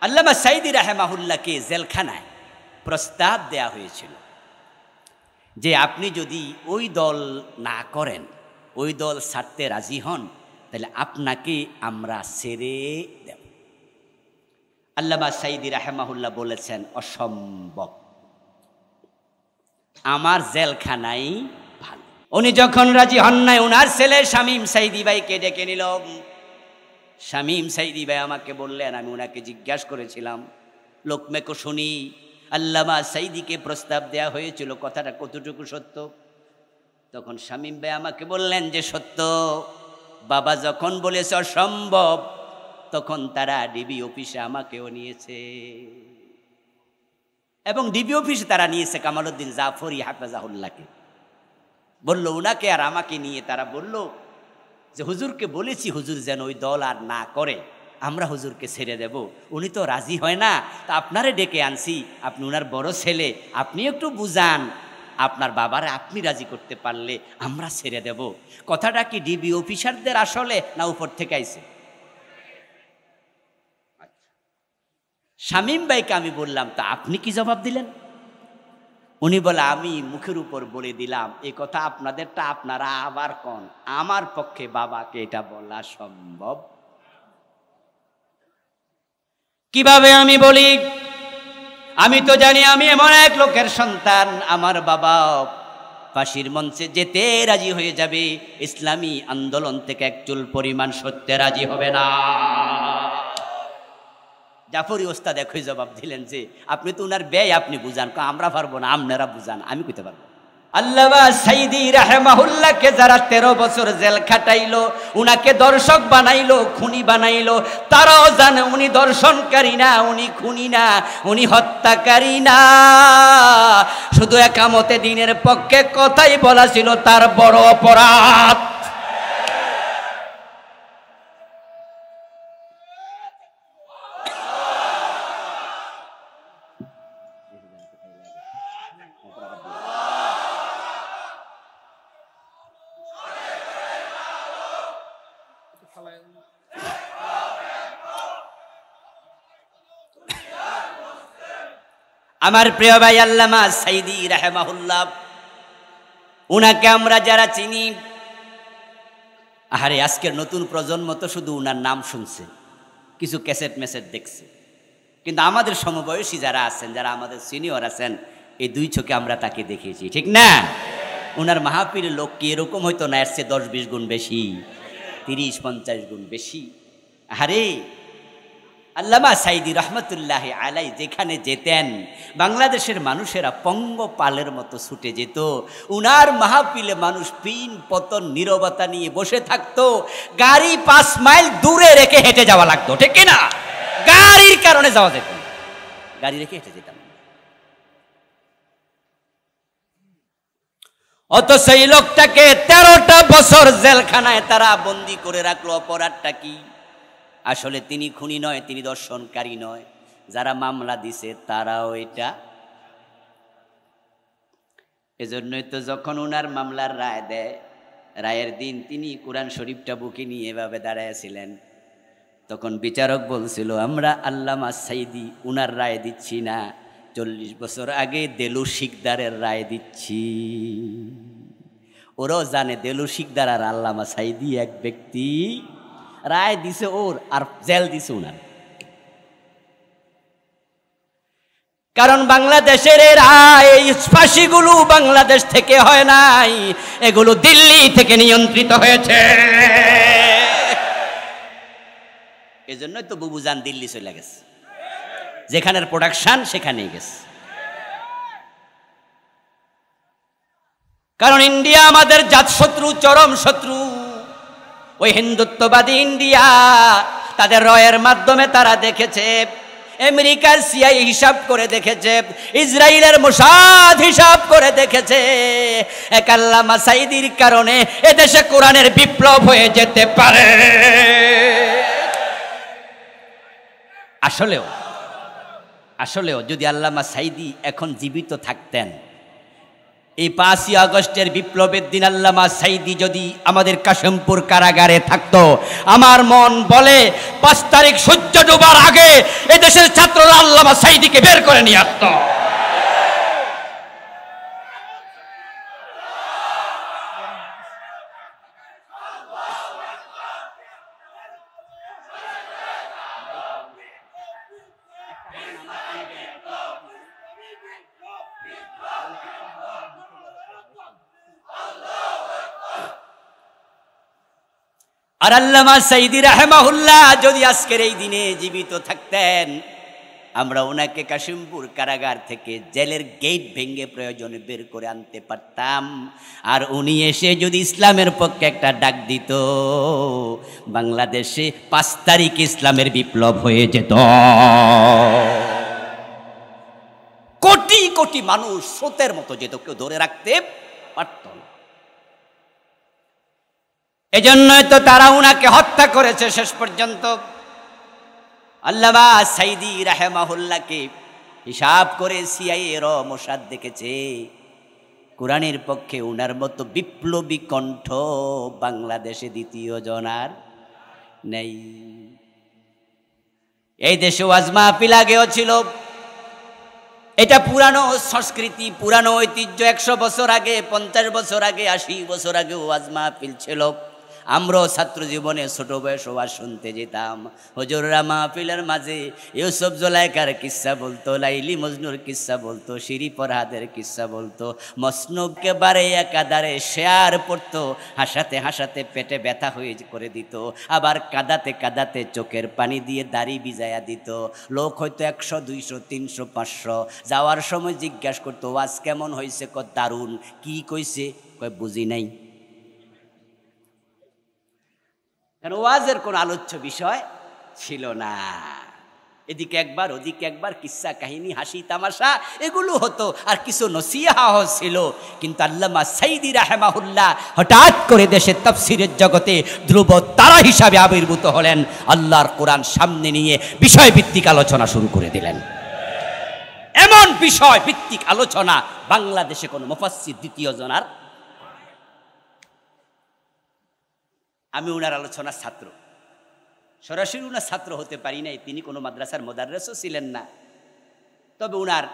আল্লামা সাঈদী রাহিমাহুল্লাহকে জেলখানায় প্রস্তাব দেয়া হয়েছিল যে আপনি যদি ওই দল না করেন, ওই দল ছাড়তে রাজি হন, তাহলে আপনাকে আমরা ছেড়ে দেব। আল্লামা সাঈদী রাহিমাহুল্লাহ বলেছেন, অসম্ভব, আমার জেলখানাই ভালো। উনি যখন রাজি হন নাই, ওনার ছেলে শামীম সাঈদী ভাইকে ডেকে নিল। শামীম সাঈদী ভাই আমাকে বললেন, আমি ওনাকে জিজ্ঞাসা করেছিলাম, লোকমে কো শুনি, আল্লামা সাঈদীকে প্রস্তাব দেয়া হয়েছিল, কথাটা কতটুকু সত্য? তখন শামীম ভাই আমাকে বললেন যে সত্য। বাবা যখন বলেছে অসম্ভব, তখন তারা ডিবি অফিসে আমাকেও নিয়েছে, এবং ডিবি অফিসে তারা নিয়েছে কামালউদ্দিন জাফরি হাফেজাহুল্লাহকে। বলল ওনাকে আর আমাকে নিয়ে তারা বলল যে হুজুরকে বলেছি, হুজুর যেন ওই দল আর না করে, আমরা হুজুরকে ছেড়ে দেব। উনি তো রাজি হয় না, তা আপনারে ডেকে আনছি, আপনি ওনার বড় ছেলে, আপনি একটু বুঝান, আপনার বাবারে আপনি রাজি করতে পারলে আমরা ছেড়ে দেব। কথাটা কি ডিবি অফিসারদের আসলে না উপর থেকে আইছে? শামীম ভাইকে আমি বললাম, তা আপনি কি জবাব দিলেন? উনি বলে, আমি মুখের উপর বলে দিলাম, এই কথা আপনাদেরটা আপনারা আবার কোন, আমার পক্ষে বাবাকে এটা বলা সম্ভব। কিভাবে আমি বলি? আমি তো জানি আমি এমন এক লোকের সন্তান, আমার বাবা ফাঁসির মঞ্চে যেতে রাজি হয়ে যাবে, ইসলামী আন্দোলন থেকে এক চুল পরিমাণ সত্যে রাজি হবে না। জাফরি ওস্তাদ একই জবাব দিলেন যে আপনি তো উনার ব্যয় আপনি বুঝান, আমরা পারবো না, আপনারা বুঝান, আমি কইতে পারবো। আল্লামা সাঈদী রাহিমাহুল্লাহকে যারা 13 বছর জেল খাটাইলো, উনাকে দর্শক বানাইলো, খুনি বানাইলো, তারাও জানে উনি দর্শনকারী না, উনি খুনি না, উনি হত্যাকারী না। শুধু একামতে দ্বীনের পক্ষে কথাই বলা ছিল তার বড় অপরাধ। আমার প্রিয় ভাই আল্লামা সাঈদী রাহিমাহুল্লাহ, উনাকে আমরা যারা চিনি, আরে আজকের নতুন প্রজন্ম তো শুধু উনার নাম শুনছে, কিছু ক্যাসেট মেসেট দেখছে, কিন্তু আমাদের সমবয়সী যারা আছেন, যারা আমাদের সিনিয়র আছেন, এই দুই চোখে আমরা তাকে দেখেছি, ঠিক না? উনার মাহফিলের লোক কি এরকম হয়তো না, এর চেয়ে 10-20 গুণ বেশি, 30-50 গুণ বেশি। আরে আল্লামা সাঈদী রহমতুল্লাহ আলাই যেখানে যেতেন, বাংলাদেশের মানুষেরা পঙ্গপালের মতো ছুটে যেত। উনার মাহফিলে মানুষ পিন পতন নীরবতা নিয়ে বসে থাকতো, গাড়ি 5 মাইল দূরে রেখে হেঁটে যাওয়া লাগতো, ঠিক না? গাড়ির কারণে যাওয়া যেত, গাড়ি রেখে হেঁটে যেতাম। অত সেই লোকটাকে 13টা বছর জেলখানায় তারা বন্দি করে রাখলো। অপরাধটা কি? আসলে তিনি খুনি নয়, তিনি দর্শনকারী নয়, যারা মামলা দিছে তারাও এটা। এজন্যই তো যখন উনার মামলার রায় দেয়, রায়ের দিন তিনি কোরআন শরীফটা বুকে নিয়ে এভাবে দাঁড়াইছিলেন, তখন বিচারক বলছিল, আমরা আল্লামা সাঈদী উনার রায় দিচ্ছি না, 40 বছর আগে দেলু শিকদারের রায় দিচ্ছি। ওরাও জানে দেলু শিকদার আর আল্লামা সাঈদী এক ব্যক্তি, রায় দিছে ওর আর জেল দিছে উনার। কারণ বাংলাদেশের রায়, ফাঁসিগুলো বাংলাদেশ থেকে হয় নাই, এগুলো দিল্লি থেকে নিয়ন্ত্রিত হয়েছে। এজন্যই তো বুবুজান দিল্লি চলে গেছে, যেখানের প্রোডাকশন সেখানেই গেছে। কারণ ইন্ডিয়া আমাদের জাতশত্রু, চরম শত্রু। ওই হিন্দুত্ববাদী ইন্ডিয়া তাদের রয়ের মাধ্যমে তারা দেখেছে, আমেরিকার সিআই হিসাব করে দেখেছে, ইসরায়েলের মোসাদ হিসাব করে দেখেছে, এক আল্লামা সাঈদীর কারণে এদেশে কোরআনের বিপ্লব হয়ে যেতে পারে। আসলেও যদি আল্লামা সাঈদী এখন জীবিত থাকতেন, এই 5ই আগস্টের বিপ্লবের দিন আল্লামা সাঈদী যদি আমাদের কাশিমপুর কারাগারে থাকতো, আমার মন বলে 5 তারিখ সূর্য ডোবার আগে এদেশের ছাত্ররা আল্লামা সাঈদীকে বের করে নিয়ে আসতো। আর আল্লামা সাঈদী রাহিমাহুল্লাহ যদি আজকের এই দিনে জীবিত থাকতেন, আমরা ওনাকে কাশিমপুর কারাগার থেকে জেলের গেট ভেঙে প্রয়োজনে বের করে আনতে পারতাম। আর উনি এসে যদি ইসলামের পক্ষে একটা ডাক দিত, বাংলাদেশে 5 তারিখ ইসলামের বিপ্লব হয়ে যেত। কোটি কোটি মানুষ স্রোতের মতো যেত, কেউ ধরে রাখতে পারত না। এজন্যই তো তারা উনাকে হত্যা করেছে শেষ পর্যন্ত। আল্লামা সাঈদী রাহিমাহুল্লাহকে হিসাব করে সিআইএ র মোসাদ দেখেছে, কোরআনের পক্ষে উনার মতো বিপ্লবী কণ্ঠ বাংলাদেশে দ্বিতীয় জনার নেই। এই দেশে ওয়াজ মাহফিল আগেও ছিল, এটা পুরানো সংস্কৃতি, পুরানো ঐতিহ্য। 100 বছর আগে, 50 বছর আগে, 80 বছর আগে ওয়াজ মাহফিল ছিল। আমরাও ছাত্র জীবনে ছোট বয়সে ওয়াজ শুনতে যেতাম। হুজুররা মাহফিলের মাঝে ইউসুফ জুলাইখার কিস্সা বলতো, লাইলি মজনুর কিস্সা বলতো, শিরি ফরহাদের কিস্সা বলতো, মসনুবকে বারে একাধারে শেয়ার পড়তো। হাসাতে হাসাতে পেটে ব্যথা হয়ে করে দিত, আবার কাদাতে কাদাতে চোখের পানি দিয়ে দাড়ি ভিজাইয়া দিত। লোক হয়তো 100, 200, 300, 500 যাওয়ার সময় জিজ্ঞাসা করতো, ওয়াজ কেমন হয়েছে? দারুণ। কি কইছে? বুঝি নাই। কারণ ওয়াজের কোনো আলোচ্য বিষয় ছিল না। এদিকে একবার ওদিকে একবার কিস্সা কাহিনী, হাসি তামাশা এগুলো হতো, আর কিছু নসিহাও ছিল। কিন্তু আল্লামা সাঈদী রাহিমাহুল্লাহ হঠাৎ করে দেশের তাফসীরের জগতে ধ্রুব তারা হিসাবে আবির্ভূত হলেন। আল্লাহর কোরআন সামনে নিয়ে বিষয়ভিত্তিক আলোচনা শুরু করে দিলেন। এমন বিষয় ভিত্তিক আলোচনা বাংলাদেশে কোনো মুফাসসির দ্বিতীয় জনার। আমি উনার আলোচনার ছাত্র, সরাসরি উনার ছাত্র হতে পারি নাই, তিনি কোনো মাদ্রাসার মোদাররেসও ছিলেন না। তবে উনার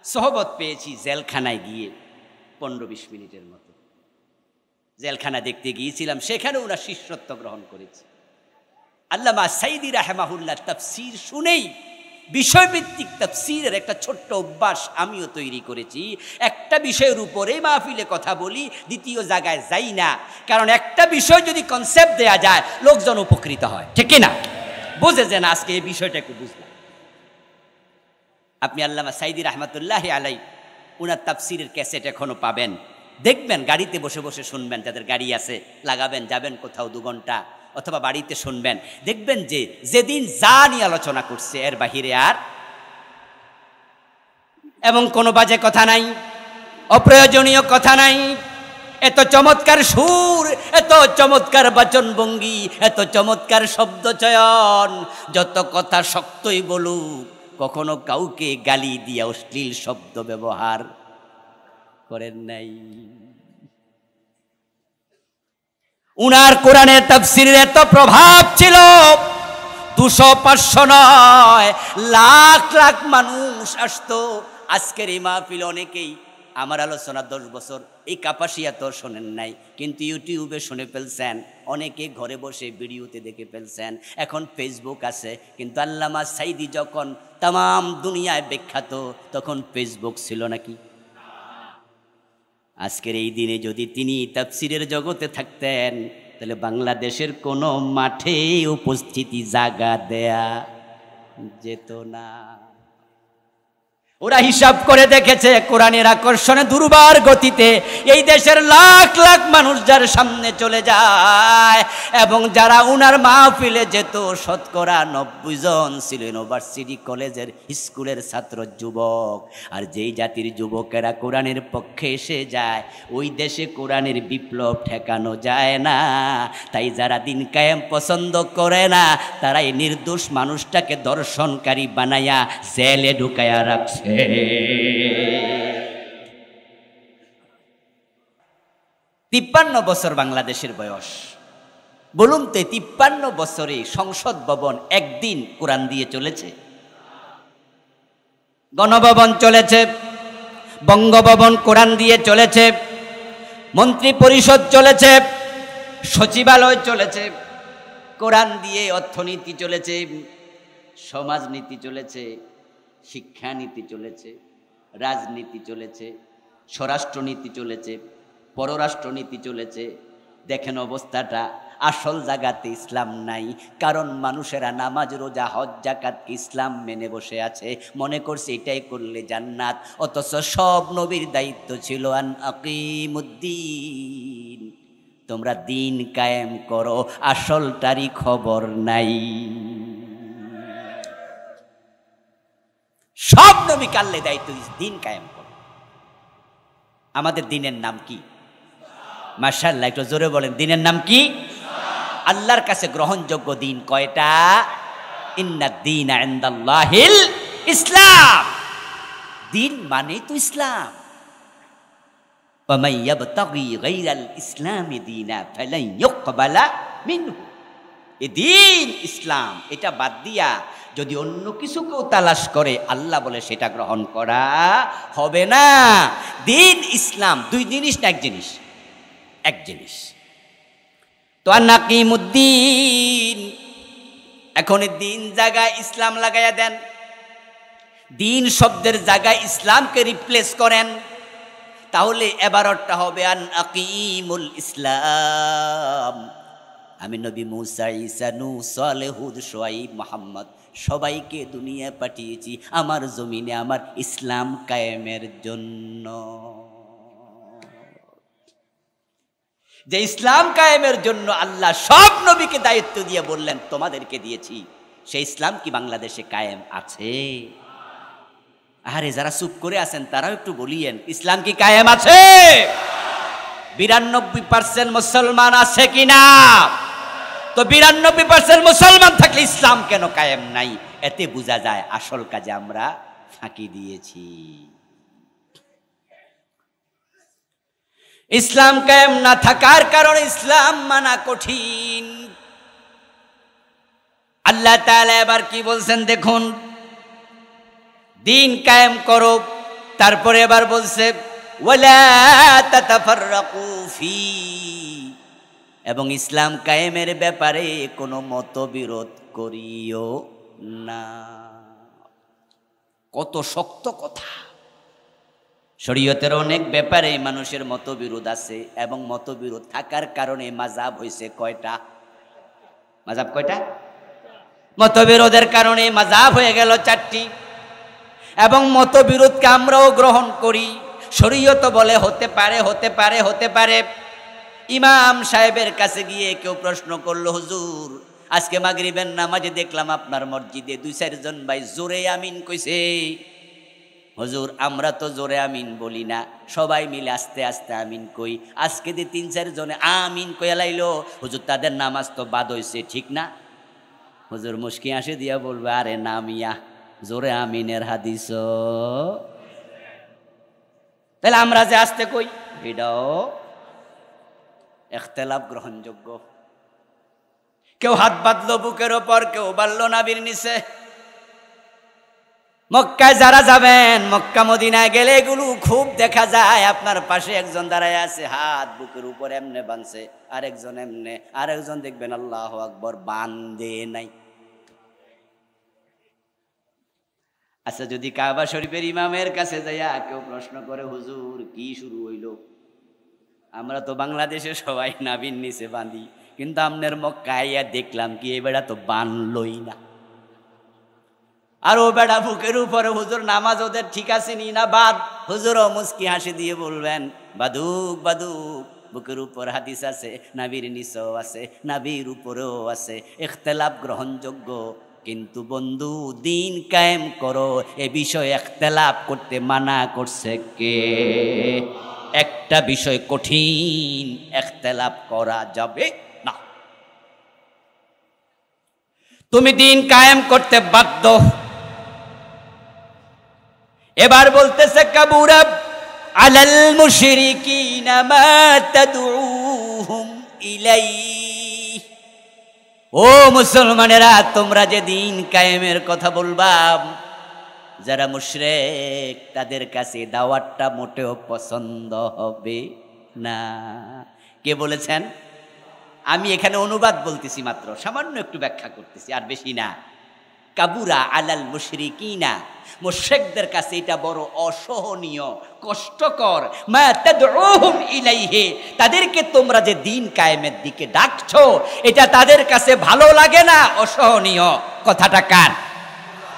সোহবত পেয়েছি জেলখানায় গিয়ে 15-20 মিনিটের মতো। জেলখানা দেখতে গিয়েছিলাম, সেখানে উনার শিষ্যত্ব গ্রহণ করেছি। আল্লামা সাঈদী রাহিমাহুল্লাহ তাফসীর শুনেই বিষয়ভিত্তিক তাফসীরের একটা ছোট্ট অভ্যাস আমিও তৈরি করেছি। একটা বিষয়ের উপরে মাহফিলে কথা বলি, দ্বিতীয় জায়গায় যাই না। কারণ একটা বিষয় যদি কনসেপ্ট দেয়া যায়, লোকজন উপকৃত হয়, ঠিক না? বোঝে যে না, আজকে এই বিষয়টা একটু বুঝলাম। আপনি আল্লামা সাঈদী রাহমাতুল্লাহি আলাইহি উনার তাফসীরের ক্যাসেট এখনো পাবেন, দেখবেন, গাড়িতে বসে বসে শুনবেন। যাদের গাড়ি আছে লাগাবেন, যাবেন কোথাও 2 ঘন্টা, অথবা বাড়িতে শুনবেন। দেখবেন যে যেদিন যা নিয়ে আলোচনা করছে এর বাহিরে আর এবং কোনো বাজে কথা নাই, অপ্রয়োজনীয় কথা নাই। এত চমৎকার সুর, এত চমৎকার বাচনভঙ্গি, এত চমৎকার শব্দচয়ন। যত কথা শক্তই বলুক, কখনো কাউকে গালি দিয়ে অশ্লীল শব্দ ব্যবহার করেন নাই। উনার কোরআনের তাফসীরের এত প্রভাব ছিল, 200-500 নয়, লাখ লাখ মানুষ আসতো। আজকের এই মাহফিল অনেকেই আমার আলোচনা 10 বছর এই কাপাসিয়া তো শোনেন নাই, কিন্তু ইউটিউবে শুনে ফেলছেন, অনেকে ঘরে বসে ভিডিওতে দেখে ফেলছেন। এখন ফেসবুক আছে, কিন্তু আল্লামা সাঈদী যখন তাম দুনিয়ায় বিখ্যাত, তখন ফেসবুক ছিল নাকি? আজকের এই দিনে যদি তিনি তাফসীরের জগতে থাকতেন, তাহলে বাংলাদেশের কোনো মাঠে উপস্থিতি জায়গা দেয়া যেত না। ওরা হিসাব করে দেখেছে, কোরআনের আকর্ষণে দুর্বার গতিতে এই দেশের লাখ লাখ মানুষ যার সামনে চলে যায়, এবং যারা উনার মাহফিলে যেত, শতকরা 90 জন ছিল ইউনিভার্সিটি কলেজের স্কুলের ছাত্র যুবক। আর যেই জাতির যুবকেরা কোরআনের পক্ষে এসে যায়, ওই দেশে কোরআনের বিপ্লব ঠেকানো যায় না। তাই যারা দিন কায়েম পছন্দ করে না, তারা এই নির্দোষ মানুষটাকে দর্শনকারী বানাইয়া জেলে ঢুকাইয়া রাখছে। 53 বছর বাংলাদেশের বয়স। বলুন তো 53 বছরে সংসদ ভবন একদিন কোরআন দিয়ে চলেছে? গণভবন চলেছে, বঙ্গভবন কোরআন দিয়ে চলেছে, মন্ত্রী পরিষদ চলেছে, সচিবালয় চলেছে কোরআন দিয়ে, অর্থনীতি চলেছে, সমাজনীতি চলেছে, শিক্ষানীতি চলেছে, রাজনীতি চলেছে, স্বরাষ্ট্রনীতি চলেছে, পররাষ্ট্রনীতি চলেছে। দেখেন অবস্থাটা, আসল জায়গাতে ইসলাম নাই। কারণ মানুষেরা নামাজ, রোজা, হজ, যাকাতকে ইসলাম মেনে বসে আছে, মনে করছে এটাই করলে জান্নাত। অথচ সব নবীর দায়িত্ব ছিল আন আকিমুদ্দিন, তোমরা দিন কায়েম করো, আসলটারই খবর নাই। সব নবী কাল্লে দায়িত্ব দিন কায়েম করো। আমাদের দিনের নাম কি? মাশাআল্লাহ, একটু জোরে বলেন, দিনের নাম কি? আল্লাহর কাছে গ্রহণযোগ্য দিন কয়টা? ইন্নাদ-দীনা ইনদাল্লাহিল ইসলাম। দিন মানে তো ইসলাম। ওয়া মান ইয়াবতাগি গায়রাল ইসলামি দীনা ফালান ইউকবালা মিনহু। এই দিন ইসলাম, এটা বাদ দিয়া যদি অন্য কিছুকেও তালাশ করে, আল্লাহ বলে সেটা গ্রহণ করা হবে না। দিন ইসলাম দুই জিনিস না এক জিনিস? এক জিনিস। তো আনাকিমুদ্দিন, এখন দিন জায়গায় ইসলাম লাগাইয়া দেন, দিন শব্দের জায়গায় ইসলামকে রিপ্লেস করেন, তাহলে এবারটা হবে আন আকিমুল ইসলাম। আমি নবী মুসা, ঈসা, নূহ, সালেহ, হুদ, শুআয়ব, মুহাম্মদ সবাইকে দুনিয়ায় পাঠিয়েছি আমার জমিনে আমার ইসলাম কায়েমের জন্য। যে ইসলাম কায়েমের জন্য আল্লাহ সব নবীকে দায়িত্ব দিয়ে বললেন তোমাদেরকে দিয়েছি, সেই ইসলাম কি বাংলাদেশে কায়েম আছে? আরে যারা চুপ করে আছেন তারাও একটু বলিয়েন, ইসলাম কি কায়েম আছে? 92% মুসলমান আছে কিনা? তো 92% মুসলমান থাকলে ইসলাম কেন কায়েম নাই? এতে বোঝা যায় আসল কাজে আমরা ফাঁকি দিয়েছি। ইসলাম কায়েম না থাকার কারণে ইসলাম মানা কঠিন। আল্লাহ তাআলা এবার কি বলছেন দেখুন, দিন কায়েম করো, তারপরে এবার বলছে ওয়ালা তাতাফাররাকু ফি, এবং ইসলাম কায়েমের ব্যাপারে কোনো মতবিরোধ করিও না। কত শক্ত কথা! শরীয়তের অনেক ব্যাপারে মানুষের মতবিরোধ আছে, এবং মতবিরোধ থাকার কারণে মাযহাব হইছে কয়টা? মাযহাব কয়টা? মতবিরোধের কারণে মাযহাব হয়ে গেল 4টি, এবং মতবিরোধকে আমরাও গ্রহণ করি। শরীয়ত বলে হতে পারে, হতে পারে, হতে পারে। ইমাম সাহেবের কাছে গিয়ে কেউ প্রশ্ন করলো, হুজুর আজকে মাগরিবের নামাজে দেখলাম আপনার মসজিদে 2-4 জন ভাই জোরে আমিন কইছে। হুজুর আমরা তো জোরে আমিন বলি না, সবাই মিলে আস্তে আস্তে আমিন কই। আজকে যে 3-4 জনে আমিন কইয়া লাইলো, হুজুর তাদের নামাজ তো বাদ হইছে, ঠিক না? হুজুর মুস্কি হাসি দিয়া বলবে, আরে না মিয়া, জোরে আমিনের হাদিস, তাহলে আমরা যে আস্তে কই এটাও ইখতিলাফ গ্রহণযোগ্য। কেউ হাত বাঁধলো বুকের ওপর, কেউ বাঁধলো নাভির নিচে। মক্কায় যারা যাবেন, মক্কা মদিনায় গেলে এগুলো খুব দেখা যায়। আপনার পাশে একজন দাঁড়ায় আছে, হাত বুকের উপর এমনে বাঁধছে, আরেকজন এমনে, আরেকজন দেখবেন আল্লাহু আকবার বাঁধে নাই। আচ্ছা, যদি কাবা শরীফের ইমামের কাছে যাইয়া কেউ প্রশ্ন করে, হুজুর কি শুরু হইল? আমরা তো বাংলাদেশে সবাই নাভির নিচে বাঁধি, কিন্তু আপনার মক্কায় আইয়া দেখলাম কি এই বেড়া তো বানলই না। আর ও বেড়া বুকের উপরে, হুজুর নামাজ ওদের ঠিক আছে নি না বাদ? হুজুরও মুস্কি হাসি দিয়ে বলবেন, বাদুক বাদুক, বুকের উপর হাদিস আছে, নাভির নিচেও আছে, নাভির উপরেও আছে, ইখতিলাফ গ্রহণযোগ্য। কিন্তু বন্ধু দিন কায়েম করো, এ বিষয়ে ইখতিলাফ করতে মানা করছে কে? একটা বিষয় কঠিন, ইখতিলাফ করা যাবে না। তুমি দিন কায়েম করতে বাধ্য। এবার বলতেছে কাবুরা আলাল মুশরিকিনা মা তাদউহুম ইলাইহি। ও মুসলমানেরা, তোমরা যে দিন কায়েমের কথা বলবা, যারা মুশরিক তাদের কাছে দাওয়াতটা মোটেও পছন্দ হবে না। কে বলেছেন? আমি এখানে অনুবাদ বলতেছি, মাত্র সামান্য একটু ব্যাখ্যা করতেছি, আর বেশি না। কাবুরা আলাল মুশরিকিনা, মুশরিকদের কাছে এটা বড় অসহনীয়, কষ্টকর। মা তাদউহুম ইলাইহি, তাদেরকে তোমরা যে দিন কায়েমের দিকে ডাকছো, এটা তাদের কাছে ভালো লাগে না, অসহনীয়। কথাটা কার?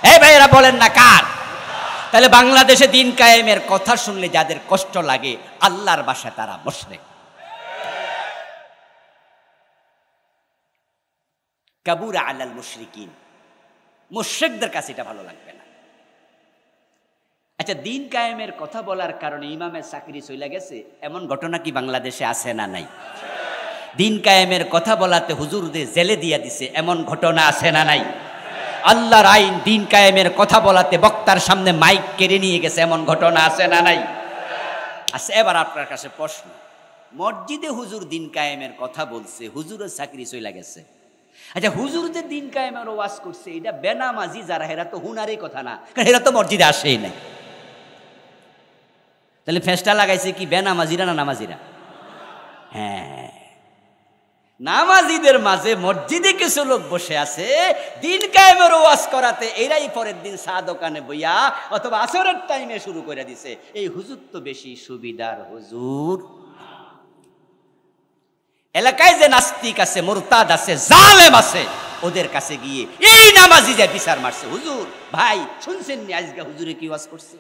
এই ভাইয়েরা বলেন না কার? তাহলে বাংলাদেশে দিন কায়েমের কথা শুনলে যাদের কষ্ট লাগে, আল্লাহর ভাষায় তারা মুশরিক। কাবুরা আলাল মুশরিকিন, মুশরিকদের কাছে এটা ভালো লাগবে না। আচ্ছা, দিন কায়েমের কথা বলার কারণে ইমামের চাকরি চলে গেছে, এমন ঘটনা কি বাংলাদেশে আছে না নাই? দিন কায়েমের কথা বলাতে হুজুরদের জেলে দিয়া দিছে, এমন ঘটনা আছে না নাই? আল্লাহর আইন দিন কায়েমের কথা বলাতে বক্তার সামনে মাইক কেড়ে নিয়ে গেছে, এমন ঘটনা আছে না নাই? আচ্ছা, এবার আপনার কাছে প্রশ্ন, মসজিদে হুজুর দিন কায়েমের কথা বলছে, হুজুরের চাকরি চলে গেছে। আচ্ছা, হুজুর যে দিন কায়েমের ওয়াজ করছে, এটা বেনামাজি যারা, এরা তো হুনারই কথা না, কারণ এরা তো মসজিদে আসেই নাই। তাহলে ফেসটা লাগাইছে কি বেনামাজিরা না নামাজিরা? হ্যাঁ, নামাজিদের মাঝে মসজিদে কিছু লোক বসে আছে দিন কায়েমের ওয়াজ করাতে, এরাই পরের দিন চা দোকানে বইয়া অথবা আসরের টাইমে শুরু করে দিছে। এই হুজুর তো বেশি সুবিধার হুজুর। এলাকায় যে নাস্তিক আছে, মুরতাদ আছে, জালেম আছে, ওদের কাছে গিয়ে এই নামাজি যে বিচার মারছে। হুজুর ভাই শুনছেন নি আজকে হুজুরে কি ওয়াজ করছে?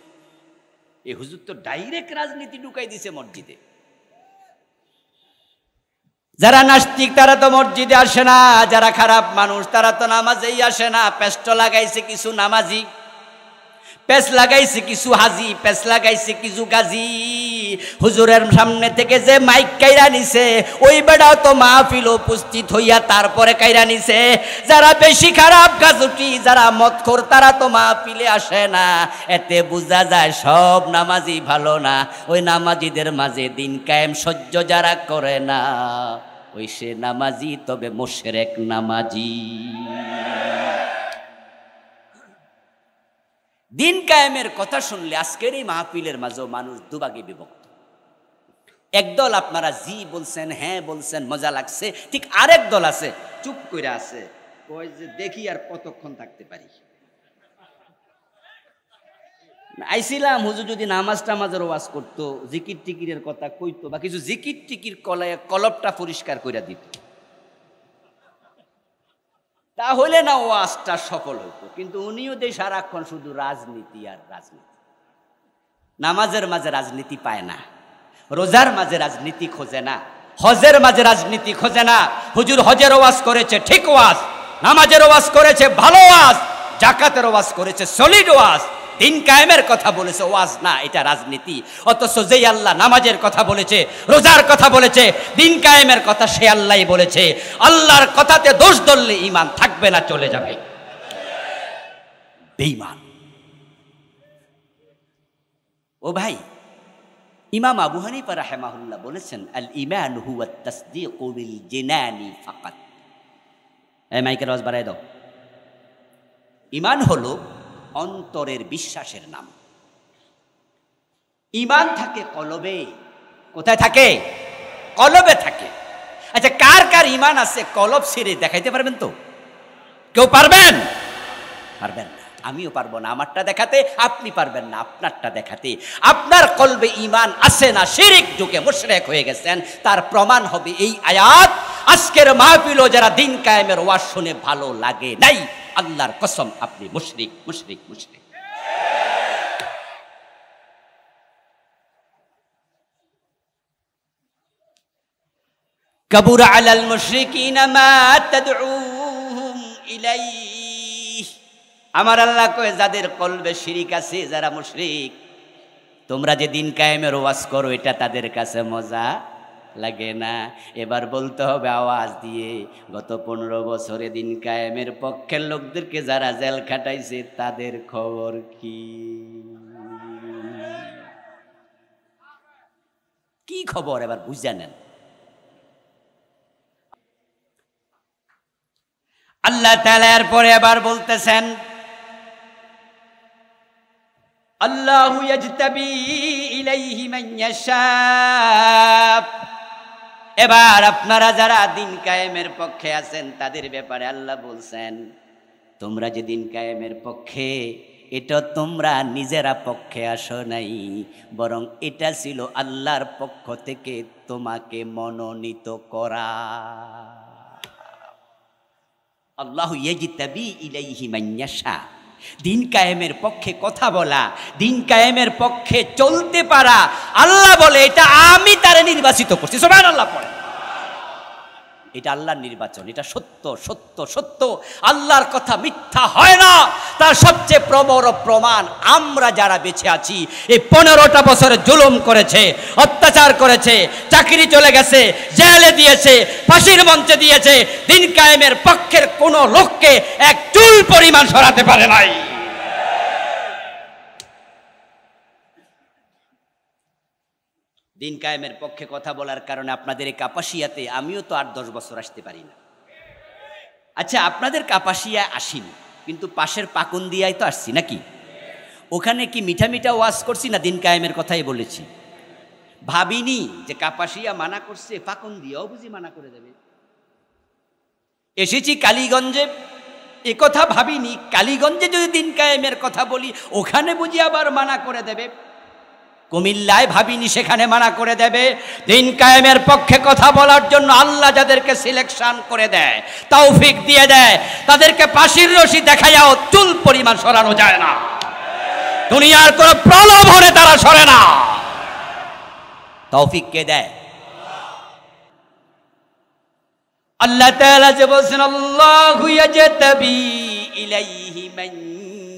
এই হুজুর তো ডাইরেক্ট রাজনীতি ঢুকাই দিছে মসজিদে। যারা নাস্তিক তারা তো মসজিদে আসে না, যারা খারাপ মানুষ তারা তো নামাজেই আসে না। পেস্ট লাগাইছে কিছু নামাজি, পেস লাগাইছে কিছু হাজি, পেস লাগাইছে কিছু গাজী। হুজুরের সামনে থেকে যে মাইক কাইরা নিছে, ওই বেড়াও তো মাহফিল উপস্থিত হইয়া তারপরে কাইরা নিছে। যারা বেশি খারাপ গাজুটি, যারা মদখোর, তারা তো মাহফিলে আসে না। এতে বোঝা যায় সব নামাজি ভালো না। ওই নামাজিদের মাঝে দিন কায়েম সহ্য যারা করে না, ওই সে নামাজি, তবে মুশরিক নামাজি। দিন কায়েমের কথা শুনলে আজকের এই মাহফিলের মাঝেও মানুষ দুভাগে বিভক্ত। একদল আপনারা জি বলছেন, হ্যাঁ বলছেন, মজা লাগছে, ঠিক আরেক দল আছে চুপ করে আছে, কই যে দেখি আর কতক্ষণ থাকতে পারি। আইছিলাম হুজুর যদি নামাজ টামাজের ওয়াজ করতো, জিকির টিকিরের কথা কইতো, বা কিছু জিকির টিকির কলপটা পরিষ্কার করে দিত, তাহলে না ওয়াজটা সফল হইতো। কিন্তু উনিও দেয় সারাক্ষণ শুধু রাজনীতি আর রাজনীতি। নামাজের মাঝে রাজনীতি পায় না, রোজার মাঝে রাজনীতি খোঁজে না, হজের মাঝে রাজনীতি খোঁজে না। হুজুর হজের ওয়াজ করেছে ঠিক ওয়াজ, নামাজের ওয়াজ করেছে ভালো ওয়াজ, জাকাতের ওয়াজ করেছে সলিড ওয়াজ, দিন কায়েমের কথা বলেছে ওয়াজ না, এটা রাজনীতি। অথচ যেই আল্লাহ নামাজের কথা বলেছে, রোজার কথা বলেছে, দিন কায়েমের কথা সে আল্লাহই বলেছে। আল্লাহর কথাতে দোষ ধরলে ঈমান থাকবে না, চলে যাবে বেঈমান। ও ভাই, ইমাম আবু হানিফা রাহিমাহুল্লাহ বলেছেন, আল ঈমান হুয়া তাসদীকু বিল জিনানি ফাকাত। এই মাইকের আওয়াজ বাড়ায় দাও। ঈমান হলো অন্তরের বিশ্বাসের নাম। ঈমান থাকে কলবে। কোথায় থাকে? কলবে থাকে। আচ্ছা, কার কার ঈমান আছে কলব ছেড়ে দেখাইতে পারবেন তো? কেউ পারবেন? পারবেন না। আমিও পারবো না আমারটা দেখাতে, আপনি পারবেন না আপনারটা দেখাতে। আপনার কলবে ঈমান আছে না, শিরক ঢুকে মুশরিক হয়ে গেছেন, তার প্রমাণ হবে এই আয়াত। আজকের মাহফিলও যারা দিন কায়েমের ওয়াজ শুনে ভালো লাগে নাই, আল্লাহর কসম আপনি মুশরিক, মুশরিক, মুশরিক। কাবুরা আলাল মুশরিকিনা মা তাদউহুম ইলাইহি। আমার আল্লাহ কয়, যাদের কলবে শিরিক আছে, যারা মুশরিক, তোমরা যে দিন কায়েমের ওয়াজ করো, এটা তাদের কাছে মজা লাগে না। এবার বলতে হবে আওয়াজ দিয়ে, গত 15 বছরে দিন কায়েমের পক্ষের লোকদেরকে যারা জেল খাটাইছে, তাদের খবর কি? খবর এবার বুঝে নেন। আল্লাহ তাআলা এরপরে আবার বলতেছেন, আল্লাহু ইয়াজতাবি ইলাইহি মান ইয়াশা। এবার আপনারা যারা দিন কায়েমের পক্ষে আছেন তাদের ব্যাপারে আল্লাহ বলছেন, তোমরা যে দিন কায়েমের পক্ষে, এটা তোমরা নিজেরা পক্ষে আসো নাই, বরং এটা ছিল আল্লাহর পক্ষ থেকে তোমাকে মনোনীত করা। আল্লাহু ইয়াজতাবি ইলাইহি মান ইয়াশা। দিন কায়েমের পক্ষে কথা বলা, দিন কায়েমের পক্ষে চলতে পারা, আল্লাহ বলে এটা আমি তারে নির্বাচিত করছি। সুবহানাল্লাহ পড়ে। এটা আল্লাহর নির্বাচন, এটা সত্য সত্য সত্য। আল্লাহর কথা মিথ্যা হয় না। তার সবচেয়ে প্রবল প্রমাণ আমরা যারা বেঁচে আছি, এই 15টা বছরে জুলুম করেছে, অত্যাচার করেছে, চাকরি চলে গেছে, জেলে দিয়েছে, ফাঁসির মঞ্চে দিয়েছে, দিন কায়েমের পক্ষের কোনো লোককে এক চুল পরিমাণ সরাতে পারে নাই। দিন কায়েমের পক্ষে কথা বলার কারণে আপনাদের এই কাপাসিয়াতে আমিও তো 8-10 বছর আসতে পারি না। আচ্ছা, আপনাদের কাপাসিয়া আসিনি, কিন্তু পাশের পাকুন্দিয়ায় তো আসছি নাকি? ওখানে কি মিঠা মিঠা ওয়াজ করছি না দিন কায়েমের কথাই বলেছি? ভাবিনি যে কাপাসিয়া মানা করছে, পাকুন্দিয়াও বুঝি মানা করে দেবে। এসেছি কালীগঞ্জে, এ কথা ভাবিনি কালীগঞ্জে যদি দিন কায়েমের কথা বলি ওখানে বুঝি আবার মানা করে দেবে। কুমিল্লায় ভাবিনি সেখানে মানা করে দেবে। দিন কায়েমের পক্ষে কথা বলার জন্য আল্লাহ যাদেরকে সিলেকশন করে দেয়, তৌফিক দিয়ে দেয়, তাদেরকে ফাঁসির রশি দেখায়াও চুল পরিমাণ সরানো যায় না। দুনিয়ার কোন প্রলোভনে তারা সরে না। তৌফিক কে দেয়? আল্লাহ তাআলা যে বলেন, আল্লাহু ইয়াজতাবি ইলাইহি মান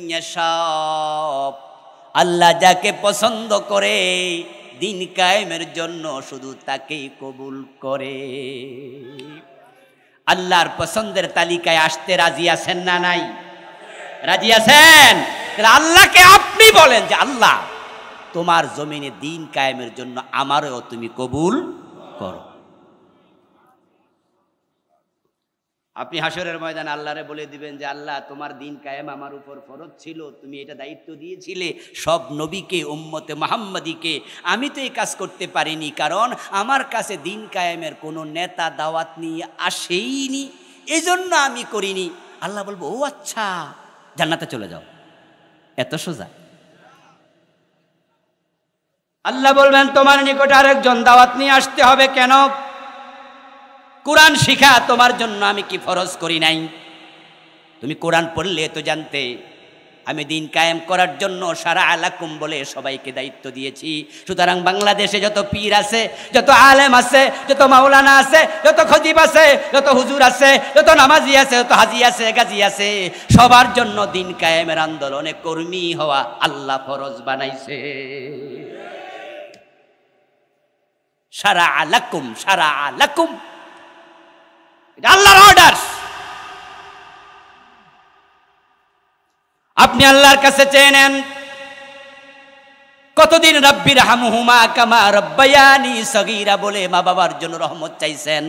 ইয়াশা। আল্লাহ যাকে পছন্দ করে দিন কায়েমের জন্য শুধু তাকেই কবুল করে। আল্লাহর পছন্দের তালিকায় আসতে রাজি আছেন না নাই? রাজি আছেন? তাহলে আল্লাহকে আপনি বলেন যে আল্লাহ তোমার জমিনে দিন কায়েমের জন্য আমারও তুমি কবুল করো। আপনি হাসরের ময়দানে আল্লাহরে বলে দিবেন যে আল্লাহ তোমার দিন কায়েম আমার উপর ফরজ ছিল, তুমি এটা দায়িত্ব দিয়েছিলে সব নবীকে, উম্মতে মুহাম্মাদিকে। আমি তো এই কাজ করতে পারিনি, কারণ আমার কাছে দিন কায়েমের কোনো নেতা দাওয়াত নিয়ে আসেইনি, এই জন্য আমি করিনি। আল্লাহ বলবো, ও আচ্ছা, জান্নাতে চলে যাও। এত সোজা? আল্লাহ বলবেন তোমার নিকট আরেকজন দাওয়াত নিয়ে আসতে হবে। কেন? কোরআন শিখা তোমার জন্য আমি কি ফরজ করি নাই? তুমি কোরআন পড়লে তো জানতে আমি দিন কায়েম করার জন্য সারা আলাকুম বলে সবাইকে দায়িত্ব দিয়েছি। সুতরাং বাংলাদেশে যত পীর আছে, যত আলেম আছে, যত মাওলানা আছে, যত খতিব আছে, যত হুজুর আছে, যত নামাজি আছে, যত হাজি আছে, গাজী আছে, সবার জন্য দিন কায়েমের আন্দোলনে কর্মী হওয়া আল্লাহ ফরজ বানাইছে। সারা আলাকুম, সারা আলাকুম, এটা আল্লাহর অর্ডার। আপনি আল্লাহর কাছে চেয়ে নেন, কতদিন রাব্বির হামহুমা কামা রব্বায়ানি সগীরা বলে মা বাবার জন্য রহমত চাইছেন,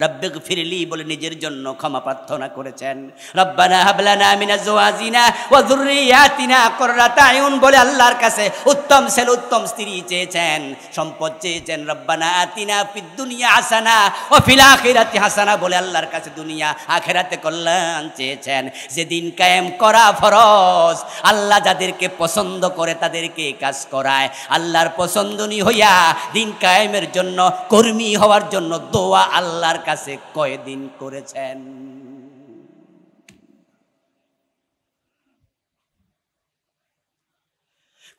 রব্বিগফিরলি বলে নিজের জন্য ক্ষমা প্রার্থনা করেছেন, রব্বানা হাবলানা মিন আজওয়াজিনা ওয়া যুররিয়াতিনা কুররাতা আয়ুন বলে আল্লাহর কাছে উত্তম ছেলে উত্তম স্ত্রী চেয়েছেন, সম্পদ চেয়েছেন, রব্বানা আতিনা ফিদ দুনিয়া হাসানা ওয়া ফিল আখিরাতি হাসানা বলে আল্লাহর কাছে দুনিয়া আখিরাতে কল্যাণ চেয়েছেন। যেদিন কায়েম করা ফরজ, আল্লাহ যাদেরকে পছন্দ করে তাদেরকে কাজ করায়। আল্লাহর পছন্দনী হইয়া দিন কায়েমের জন্য কর্মী হওয়ার জন্য দোয়া আল্লাহর কাছে কয়দিন করেছেন?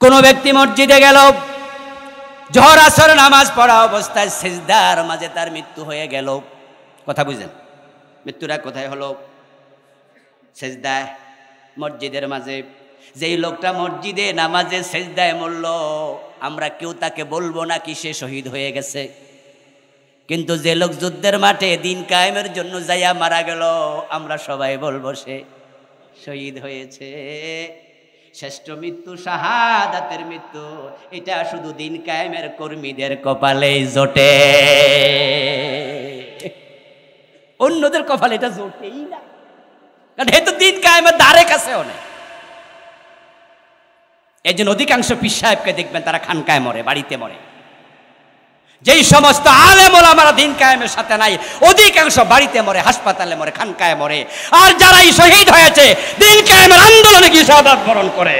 কোন ব্যক্তি মসজিদে গেল, জোহর আসর নামাজ পড়া অবস্থায় সিজদার মাঝে তার মৃত্যু হয়ে গেল। কথা বুঝলেন? মৃত্যুটা কোথায় হলো? সিজদায়, মসজিদের মাঝে। যেই লোকটা মসজিদে নামাজে সিজদায় মরল, আমরা কেউ তাকে বলবো না কি সে শহীদ হয়ে গেছে, কিন্তু যে লোক যুদ্ধের মাঠে দিন কায়েমের জন্য যাইয়া মারা গেল, আমরা সবাই বলবো সে শহীদ হয়েছে। শ্রেষ্ঠ মৃত্যু শাহাদাতের মৃত্যু, এটা শুধু দিন কায়েমের কর্মীদের কপালেই জোটে, অন্যদের কপালে এটা জোটেই না, কারণ এ তো দিন কায়েমের ধারে কাছেও নেই। এই জন্য অধিকাংশ পীর সাহেবকে দেখবেন তারা খানকায় মরে, বাড়িতে মরে। যেই সমস্ত আলেম ওলামারা দিন কায়েমের সাথে নাই, অধিকাংশ বাড়িতে মরে, হাসপাতালে মরে, খানকায় মরে। আর যারাই শহীদ হয়েছে দিন কায়েমের আন্দোলনে গিয়ে শাহাদাত বরণ করে,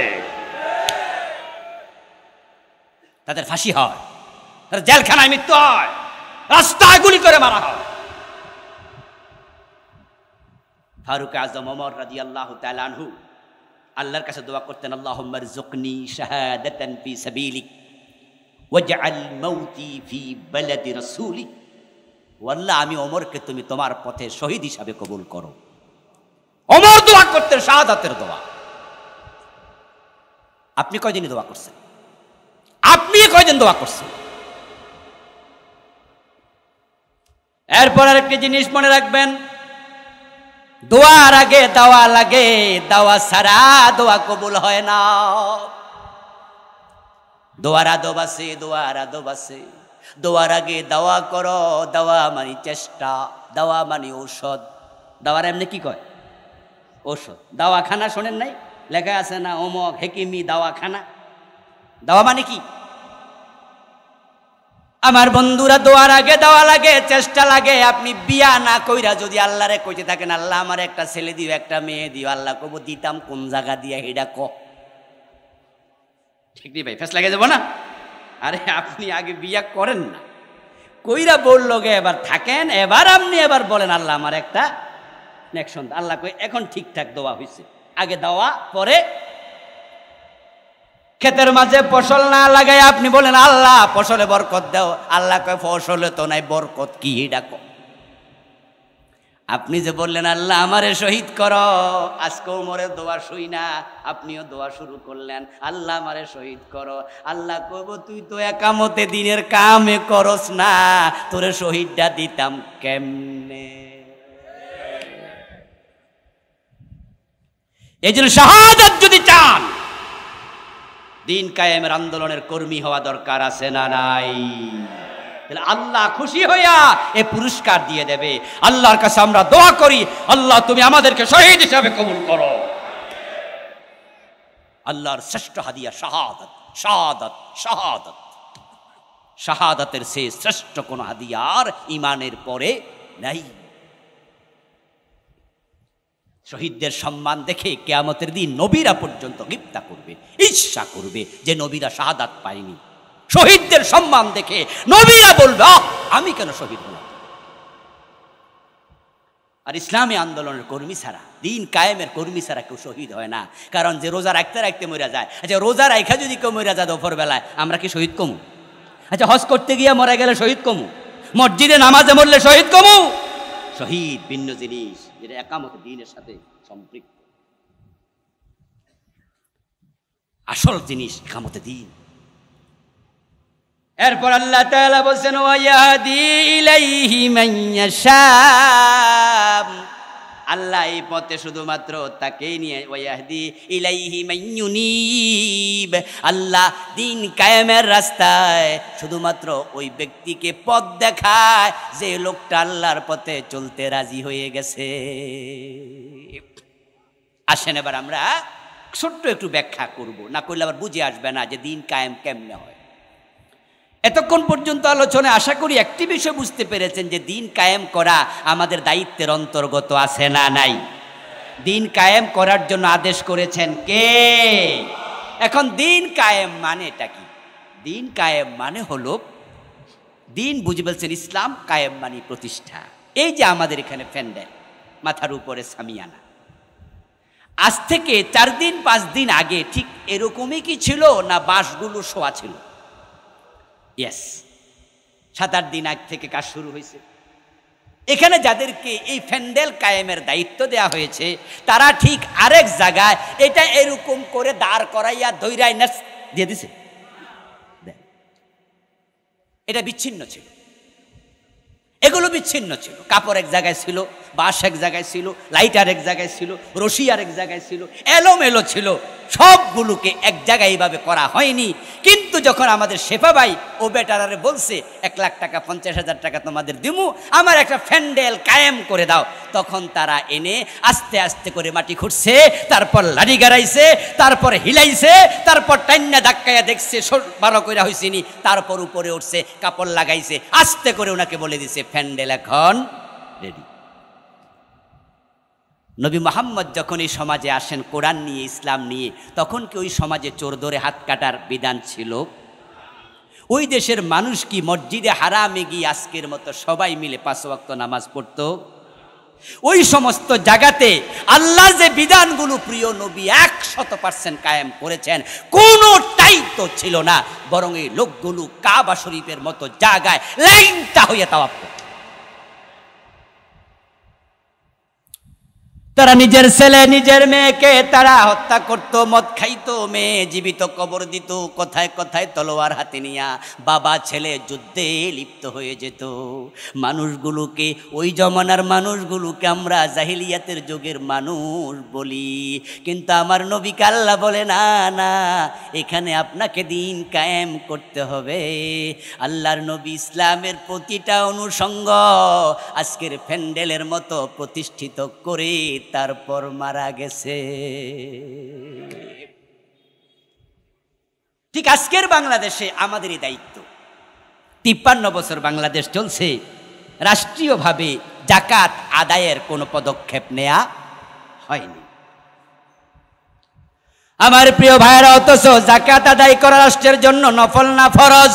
তাদের ফাঁসি হয়, তাদের জেলখানায় মৃত্যু হয়, রাস্তায় গুলি করে মারা হয়। ফারুক আজম ওমর রাদিয়াল্লাহু তাআলা আনহু আল্লাহর কাছে দোয়া করতেন, আল্লাহুম্মা রযুকনি শাহাদাতান ফি সাবিলিক ওয়াজআল মাউতি ফি বালাদি রাসূলিক। ও আল্লাহ, আমি ওমরকে তুমি তোমার পথে শহীদ হিসাবে কবুল করো। ওমর দোয়া করতেন শাহাদাতের দোয়া। আপনি কয়দিন দোয়া করছেন? আপনি কয়দিন দোয়া করছেন? এরপর আরেকটি জিনিস মনে রাখবেন, দোয়ার আগে দাওয়া লাগে, দাওয়া ছাড়া দোয়া কবুল হয় না। দোয়ার আদব আছে, দোয়ার আদব আছে। দোয়ার আগে দাওয়া করো, দাওয়া মানে চেষ্টা, দাওয়া মানে ঔষধ। দাওয়ার এমনি কি কয়? ঔষধ। দাওয়াখানা শোনেন নাই? লেখা আছে না, অমক হেকিমি দাওয়াখানা। দাওয়া মানে কি? আমার বন্ধুরা, দোয়ার আগে দেওয়া লাগে, চেষ্টা লাগে। আপনি বিয়া না কইরা যদি আল্লাহরে কইতে থাকেন, আল্লাহ আমার একটা ছেলে দিও, একটা মেয়ে দিও, আল্লাহ কব দিতাম কোন জায়গা দিয়া, হেডা ক। ঠিক নেই ভাই, ফেস লাগে যাবো না? আরে আপনি আগে বিয়া করেন না, কইরা বললো গে এবার থাকেন, এবার আপনি এবার বলেন আল্লাহ আমার একটা নেক্সট সন্তান। আল্লাহ কই এখন ঠিকঠাক দোয়া হয়েছে, আগে দেওয়া পরে। ক্ষেতের মাঝে ফসল না লাগাই আপনি বলেন আল্লাহ ফসলে বরকত দাও, আল্লাহ কয় ফসলে তো নাই বরকত, কি ডাকো। আপনি যে বললেন আল্লাহ আমারে শহীদ করো, আজকে ওমরের দোয়া শুই না, আপনিও দোয়া শুরু করলেন আল্লাহ আমারে শহীদ করো। আল্লাহ কইব তুই তো একামতে দিনের কামে করস না, তোরে শহীদটা দিতাম কেমনে? এই জন্য শাহাদাত যদি চান, দিন কায়েমের আন্দোলনের কর্মী হওয়া দরকার আছে না নাই? তাহলে আল্লাহ খুশি হইয়া এ পুরস্কার দিয়ে দেবে। আল্লাহর কাছে আমরা দোয়া করি, আল্লাহ তুমি আমাদেরকে শহীদ হিসাবে কবুল করো। আল্লাহর শ্রেষ্ঠ হাদিয়া শাহাদাত, শাহাদাত, শাহাদাত। শাহাদাতের সে শ্রেষ্ঠ কোন হাদিয়ার ইমানের পরে নাই। শহীদদের সম্মান দেখে কিয়ামতের দিন নবীরা পর্যন্ত গিপ্তা করবে, ঈর্ষা করবে যে নবীরা শাহাদাত পায়নি। শহীদদের সম্মান দেখে নবীরা বলবে আমি কেন শহীদ হলাম। আর ইসলামী আন্দোলনের কর্মী ছাড়া, দিন কায়েমের কর্মী ছাড়া কেউ শহীদ হয় না। কারণ যে রোজা রাখতে রাখতে মরে যায়, আচ্ছা রোজা রাখা যদি কেউ মরে যায় দুপুর বেলায়, আমরা কি শহীদ কমু? আচ্ছা হজ করতে গিয়ে মরে গেলে শহীদ কমু? মসজিদে নামাজে মরলে শহীদ কমু? শহীদ ভিন্ন জিনিস, যেটা একামত দ্বীনের সাথে সম্পৃক্ত। আসল জিনিস একামত দ্বীন। এরপর আল্লাহ তাআলা বলেন ওয়ায়াহদি ইলাইহি মান ইয়াশা, আল্লাহ এই পথে শুধুমাত্র তাকেই নিয়ে, ওয়ায়াহদি ইলাইহি মান ইউনিব, আল্লাহ দিন কায়েমের রাস্তায় শুধুমাত্র ওই ব্যক্তিকে পথ দেখায় যে লোকটা আল্লাহর পথে চলতে রাজি হয়ে গেছে। আসেন এবার আমরা ছোট্ট একটু ব্যাখ্যা করব, না করলে আবার বুঝে আসবে না যে দিন কায়েম কেমনে হয়। এতক্ষণ পর্যন্ত আলোচনায় আশা করি একটি বিষয় বুঝতে পেরেছেন যে দিন কায়েম করা আমাদের দায়িত্বের অন্তর্গত আছে না নাই? দিন কায়েম করার জন্য আদেশ করেছেন কে? এখন দিন কায়েম মানে এটা কি? দিন কায়েম মানে হলো, দিন বুঝে বলছেন ইসলাম, কায়েম মানে প্রতিষ্ঠা। এই যে আমাদের এখানে প্যান্ডেল, মাথার উপরে সামিয়ানা, আজ থেকে 4 দিন 5 দিন আগে ঠিক এরকমই কি ছিল না বাঁশগুলো শোয়া ছিল? ইয়েস, 7-8 দিন আগ থেকে কাজ শুরু হয়েছে। এখানে যাদেরকে এই প্যান্ডেল কায়েমের দায়িত্ব দেয়া হয়েছে তারা ঠিক আরেক জায়গায় এটা এরকম করে দাঁড় করাইয়া দৈরাই নাচ দিয়ে দিছে। এটা বিচ্ছিন্ন ছিল। এগুলো বিচ্ছিন্ন ছিল। কাপড় এক জায়গায় ছিল, বাঁশ এক জায়গায় ছিল, লাইটার এক জায়গায় ছিল, রশি আর এক জায়গায় ছিল, এলোমেলো ছিল। সবগুলোকে এক জায়গায় এইভাবে করা হয়নি। কিন্তু যখন আমাদের শেফা ভাই ও বেটারারে বলছে 1 লাখ টাকা 50,000 টাকা তোমাদের দিমু, আমার একটা ফ্যান্ডেল কায়েম করে দাও, তখন তারা এনে আস্তে আস্তে করে মাটি খুঁড়ছে, তারপর লাঠি গাড়াইছে, তারপর হিলাইছে, তারপর টাইন্না ধাক্কাইয়া দেখছে বারো কইরা হইছিনি, তারপর উপরে উঠছে, কাপড় লাগাইছে, আস্তে করে ওনাকে বলে দিছে ফ্যান্ডেল এখন রেডি। নবী মুহাম্মদ যখন এই সমাজে আসেন কোরআন নিয়ে, ইসলাম নিয়ে, তখন কি ওই সমাজে চোর ধরে হাত কাটার বিধান ছিল? ওই দেশের মানুষ কি মসজিদে হারামে গিয়ে আজকের মতো সবাই মিলে 5 ওয়াক্ত নামাজ পড়তো? ওই সমস্ত জায়গাতে আল্লাহ যে বিধানগুলো প্রিয় নবী 100% কায়েম করেছেন, কোনোটাই তো ছিল না, বরং এই লোকগুলো কাবা শরীফের মতো জায়গায় লাইনটা হয়ে তাওয়াফ করত। তারা নিজের ছেলে নিজের মেয়েকে তারা হত্যা করত, মদ খাইতো, মেয়ে জীবিত কবর দিত, কোথায় কোথায় তলোয়ার হাতে নিয়া বাবা ছেলে যুদ্ধে লিপ্ত হয়ে যেত। মানুষগুলোকে, ওই জমানার মানুষগুলোকে আমরা জাহিলিয়াতের যুগের মানুষ বলি, কিন্তু আমার নবীকে আল্লাহ বলে না না, এখানে আপনাকে দিন কায়েম করতে হবে। আল্লাহর নবী ইসলামের প্রতিটা অনুষঙ্গ আজকের প্যান্ডেলের মতো প্রতিষ্ঠিত করে তারপর মারা গেছে। ঠিক আজকের বাংলাদেশে আমাদেরই দায়িত্ব। 53 বছর বাংলাদেশ চলছে, রাষ্ট্রীয়ভাবে জাকাত আদায়ের কোনো পদক্ষেপ নেওয়া হয়নি। আমার প্রিয় ভাইরা, অথচ জাকাত আদায় করা রাষ্ট্রের জন্য নফল না ফরজ?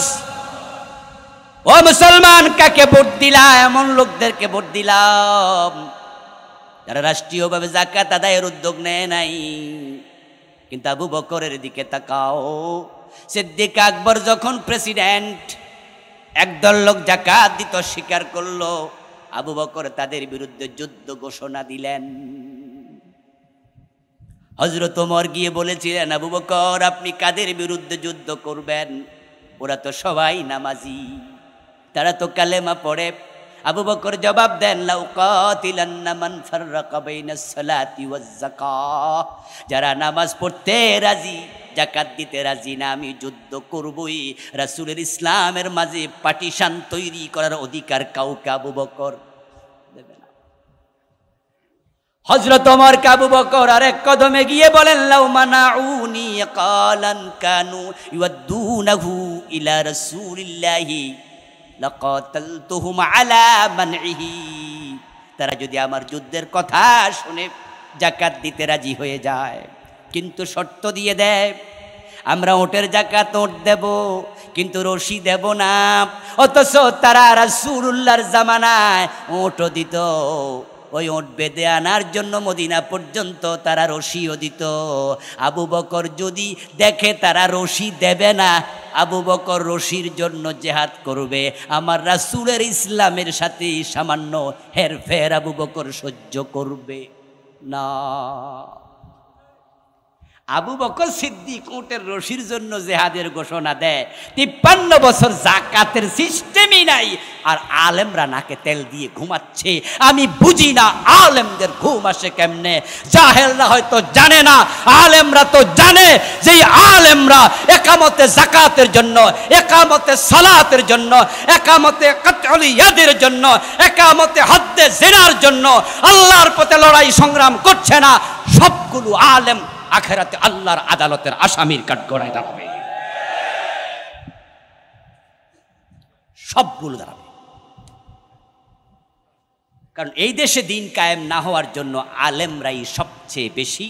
ও মুসলমান, কাকে ভোট দিলা? এমন লোকদেরকে ভোট দিলাম যারা রাষ্ট্রীয়ভাবে জাকাত আদায়ের উদ্যোগ নেয় নাই। কিন্তু আবু বকরের দিকে তাকাও, সিদ্দিক আকবর যখন প্রেসিডেন্ট, একদল লোক জাকাত দিতে স্বীকার করলো, আবু বকর তাদের বিরুদ্ধে যুদ্ধ ঘোষণা দিলেন। হযরত ওমর গিয়ে বলেছিলেন, আবু বকর আপনি কাদের বিরুদ্ধে যুদ্ধ করবেন? ওরা তো সবাই নামাজি, তারা তো কালেমা পড়ে। আবু বকর জবাব দেন, লাউ কাতিলান্না মান ফাররাকা বাইনাস সালাতি ওয়াজ যাকাত, যারা নামাজ পড়তে রাজি, জাকাত দিতে রাজি না, আমি যুদ্ধ করবই। রাসূলের ইসলামের মাঝে পার্টিশন তৈরি করার অধিকার কাউকে আবু বকর দেবে না। হযরত ওমর কে আবু বকর আরেক কদমে গিয়ে বলেন, লাউ মানাউনি কালান কানু ইউদ্দুনাহু ইলা রাসূলিল্লাহি লাকাতালতুহুম আলা মানইহি, তারা যদি আমার যুদ্ধের কথা শুনে জাকাত দিতে রাজি হয়ে যায়, কিন্তু শর্ত দিয়ে দেয়, আমরা ওটের জাকাত ওট দেব, কিন্তু রশি দেব না। অথচ তারা রাসূলুল্লাহর জামানায় ওটও দিত, ওই ওট বেঁধে আনার জন্য মদিনা পর্যন্ত তারা রশিও দিত। আবু বকর যদি দেখে তারা রশি দেবে না, আবু বকর রশির জন্য জেহাদ করবে। আমার রাসূলের ইসলামের সাথে সামান্য হেরফের আবু বকর সহ্য করবে না। আবু বকর সিদ্দিক ওটের রশির জন্য জেহাদের ঘোষণা দেয়। 53 বছর জাকাতের সিস্টেমই নাই, আর আলেমরা নাকে তেল দিয়ে ঘুমাচ্ছে। আমি বুঝি না আলেমদের ঘুম আসে কেমনে। জাহেলরা হয়তো জানে না, আলেমরা তো জানে যে আলেমরা একামতে জাকাতের জন্য, একামতে সালাতের জন্য, একামতে কাতউল ইয়াদের জন্য, একামতে হদ্দে জিনার জন্য আল্লাহর পথে লড়াই সংগ্রাম করছে না। সবগুলো আলেম আখিরাতে আল্লাহর আদালতের আসামির কাঠগড়ায় দাঁড়াবে, সবগুলো দাঁড়াবে। কারণ এই দেশে দিন কায়েম না হওয়ার জন্য আলেমরাই সবচেয়ে বেশি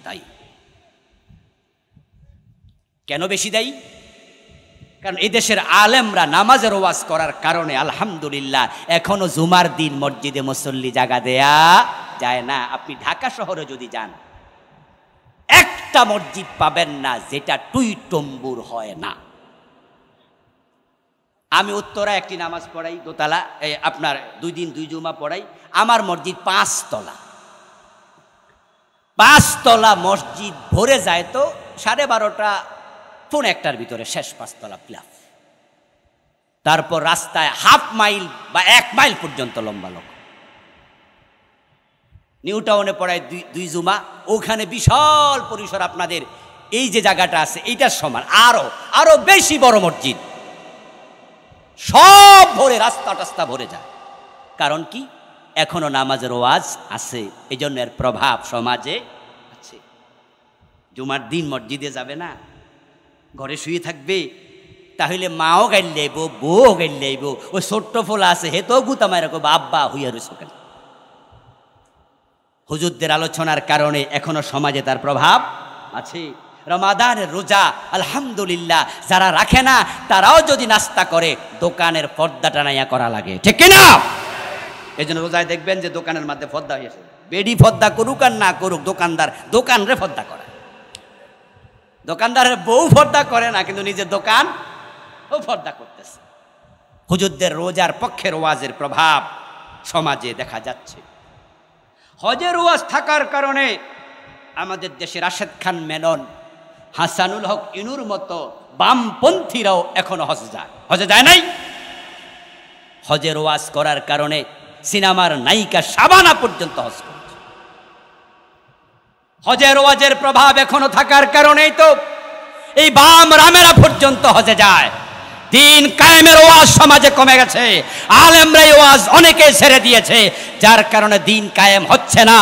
দায়ী। কেন বেশি দায়ী? কারণ এই দেশের আলেমরা নামাজের ওয়াজ করার কারণে আলহামদুলিল্লাহ এখনো জুমার দিন মসজিদে মুসল্লি জায়গা দেয়া যায় না। আপনি ঢাকা শহরে যদি যান, একটা মসজিদ পাবেন না যেটা টুই টম্বুর হয় না। আমি উত্তরা একটি নামাজ পড়াই, দোতলা, আপনার 2 দিন 2 জুমা পড়াই। আমার মসজিদ 5 তলা, 5 তলা মসজিদ ভরে যায় তো 12:30 পৌনে 1টার ভিতরে শেষ 5 তলা ফিলাপ। তারপর রাস্তায় হাফ মাইল বা 1 মাইল পর্যন্ত লম্বা লোক। নিউ টাউনে পড়ায় দুই জুমা, ওখানে বিশাল পরিসর আপনাদের এই যে জায়গাটা আছে এইটার সমান, আরো বেশি বড় মসজিদ, সব ভরে, রাস্তা টাস্তা ভরে যায়। কারণ কি? এখনো নামাজের ওয়াজ আছে, এই জন্য এর প্রভাব সমাজে আছে। জুমার দিন মসজিদে যাবে না, ঘরে শুয়ে থাকবে, তাহলে মাও গাইল যাইব, বউ গাইল যাইব, ওই ছোট্ট ফোলা আছে হেতো গুতা মায়ের আব্বা হইয়া রয়েছে কেন। হুজুরদের আলোচনার কারণে এখনো সমাজে তার প্রভাব আছে। রমাদানের রোজা আলহামদুলিল্লাহ যারা রাখে না তারাও যদি নাস্তা করে দোকানের পর্দা টানাইয়া করা লাগে, ঠিক কিনা? এই জন্য রোজায় দেখবেন যে দোকানের মধ্যে পর্দা হয়েছে, বেডি পর্দা করুক আর না করুক, দোকানরে পর্দা করে। দোকানদারের বউ পর্দা করে না, কিন্তু নিজের দোকান ও পর্দা করতেছে। হুজুরদের রোজার পক্ষের ওয়াজের প্রভাব সমাজে দেখা যাচ্ছে। হজের ওয়াজ থাকার কারণে আমাদের দেশের রাশেদ খান মেনন, হাসানুল হক ইনুর মতো বামপন্থীরাও এখনো হজে যায় নাই। হজের ওয়াজ করার কারণে সিনেমার নায়িকা শাবানা পর্যন্ত হজ করেছে। হজের ওয়াজের প্রভাব এখনো থাকার কারণেই তো এই বাম রামেরা পর্যন্ত হজে যায়। দিন কায়েমের ওয়াজ সমাজে কমে গেছে, আলেমরা এই ওয়াজ অনেকে ছেড়ে দিয়েছে, যার কারণে দিন কায়েম হচ্ছে না।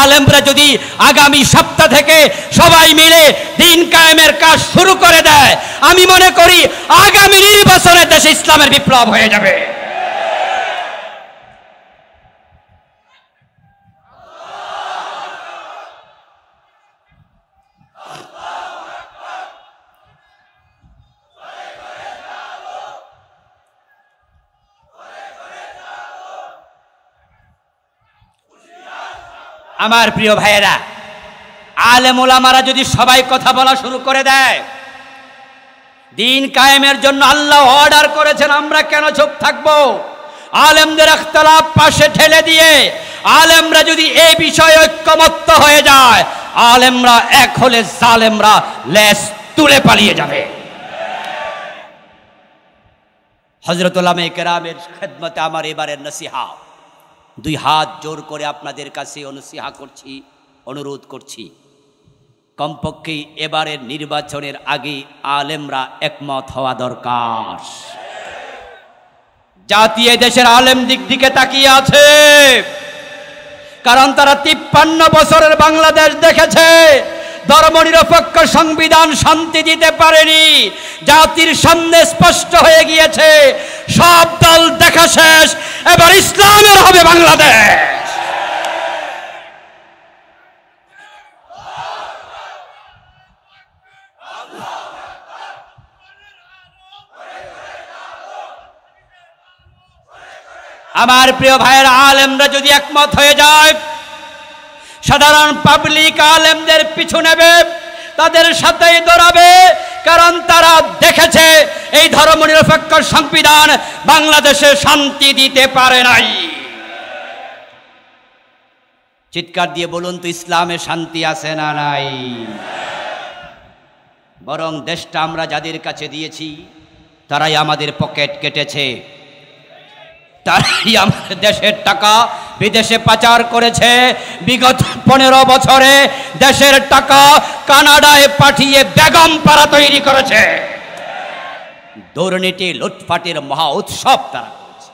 আলেমরা যদি আগামী সপ্তাহ থেকে সবাই মিলে দিন কায়েমের কাজ শুরু করে দেয়, আমি মনে করি আগামী নির্বাচনে দেশে ইসলামের বিপ্লব হয়ে যাবে। আমার প্রিয় ভাইয়েরা, আলেম ওলামারা যদি সবাই কথা বলা শুরু করে দেয়, দিন কায়েমের জন্য আল্লাহ অর্ডার করেছেন, আমরা কেন চুপ থাকবো? আলেমদের ইখতিলাফ পাশে ঠেলে দিয়ে আলেমরা যদি এই বিষয়ে ঐক্যমত্য হয়ে যায়, আলেমরা এক হলে জালেমরা লেজ তুলে পালিয়ে যাবে। হযরত উলামায়ে কেরামের খেদমতে আমার এবারের নসিহা, 2 হাত জোর করে আপনাদের কাছে অনুরোধ করছি, কমপক্ষে এবারের নির্বাচনের আগে আলেমরা একমত হওয়া দরকার। জাতি দেশের আলেম দিকে তাকিয়ে আছে, কারণ তারা 53 বছরের বাংলাদেশ দেখেছে। ধর্মনিরপেক্ষ সংবিধান শান্তি দিতে পারেনি, জাতির সামনে স্পষ্ট হয়ে গিয়েছে সব দল দেখা শেষ, এবার ইসলামের হবে বাংলাদেশ। আমার প্রিয় ভাইয়েরা, আলেমরা যদি একমত হয়ে যায়, সাধারণ পাবলিক আলেমদের পিছু নেবে, তাদের সাথেই দৌড়াবে, কারণ তারা দেখেছে এই ধর্মনিরপেক্ষ সংবিধান বাংলাদেশে শান্তি দিতে পারে নাই। চিৎকার দিয়ে বলুন তো, ইসলামে শান্তি আছে না নাই? বরং দেশটা আমরা যাদের কাছে দিয়েছি তারাই আমাদের পকেট কেটেছে, তারাই আমাদের দেশের টাকা বিদেশে পাচার করেছে। বিগত 15 বছরে দেশের টাকা কানাডায় পাঠিয়ে বেগম পাড়া তৈরি করেছে। দুর্নীতি লুটপাটের মহা উৎসব তারা করেছে।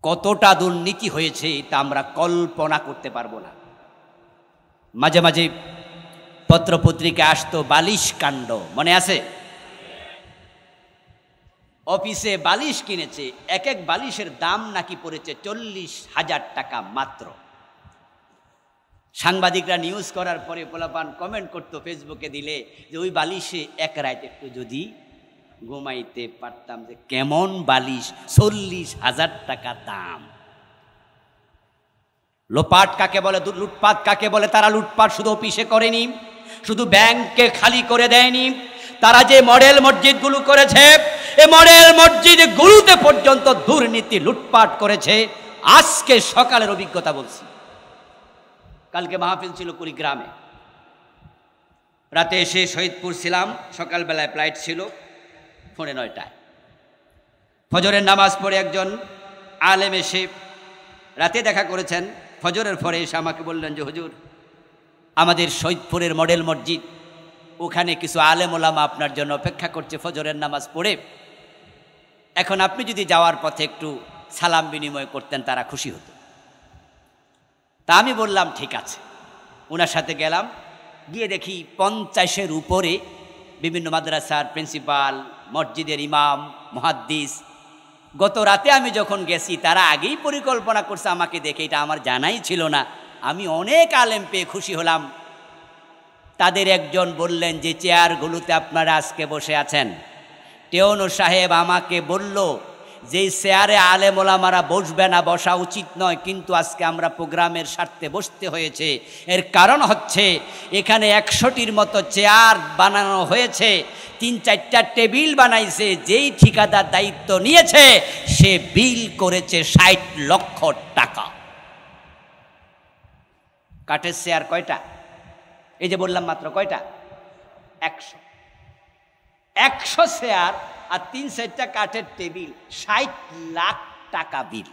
কতটা দুর্নীতি হয়েছে তা আমরা কল্পনা করতে পারবো না। মাঝে মাঝে পত্রপত্রিকা আসতো বালিশ কাণ্ড, মনে আছে? অফিসে বালিশ কিনেছে, এক বালিশের দাম নাকি পড়েছে 40,000 টাকা মাত্র। সাংবাদিকরা নিউজ করার পরে পোলাপান কমেন্ট করতো ফেসবুকে দিলে যে ওই বালিশে এক রাত একটু যদি ঘুমাইতে পারতাম, যে কেমন বালিশ, 40,000 টাকা দাম। লোপাট কাকে বলে, লুটপাট কাকে বলে? তারা লুটপাট শুধু অফিসে করেনি, শুধু ব্যাংকে খালি করে দেয়নি, তারা যে মডেল মসজিদগুলো করেছে, এই মডেল মসজিদগুলোতে পর্যন্ত দুর্নীতি লুটপাট করেছে। আজকে সকালের অভিজ্ঞতা বলছি, কালকে মাহফিল ছিল কুড়িগ্রামে, রাতে এসে শহীদপুর ছিলাম, সকালবেলায় ফ্লাইট ছিল, 9:30 ফজরের নামাজ পড়ে একজন আলেম এসে রাতে দেখা করেছেন, ফজরের পরে এসে আমাকে বললেন যে হুজুর, আমাদের শহীদপুরের মডেল মসজিদ, ওখানে কিছু আলেম ওলামা আপনার জন্য অপেক্ষা করছে ফজরের নামাজ পড়ে, এখন আপনি যদি যাওয়ার পথে একটু সালাম বিনিময় করতেন তারা খুশি হতো। তা আমি বললাম ঠিক আছে। ওনার সাথে গেলাম, গিয়ে দেখি 50-এর উপরে বিভিন্ন মাদ্রাসার প্রিন্সিপাল, মসজিদের ইমাম, মুহাদ্দিস। গত রাতে আমি যখন গেছি তারা আগেই পরিকল্পনা করছে আমাকে দেখে, এটা আমার জানাই ছিল না। আমি অনেক আলেম পেয়ে খুশি হলাম। তাদের একজন বললেন যে চেয়ারগুলোতে আপনারা আজকে বসে আছেন, টেওনো সাহেব আমাকে বলল যে চেয়ারে আলেম ওলামারা বসবে না, বসা উচিত নয়, কিন্তু আজকে আমরা প্রোগ্রামের স্বার্থে বসতে হয়েছে। এর কারণ হচ্ছে এখানে 100টির মতো চেয়ার বানানো হয়েছে, 3-4টা টেবিল বানাইছে, যেই ঠিকাদার দায়িত্ব নিয়েছে সে বিল করেছে 60 লক্ষ টাকা। কাঠের চেয়ার কয়টা? এই যে বললাম মাত্র কয়টা? 100 চেয়ার আর 3-4টা কাঠের টেবিল, 60 লাখ টাকা বিল।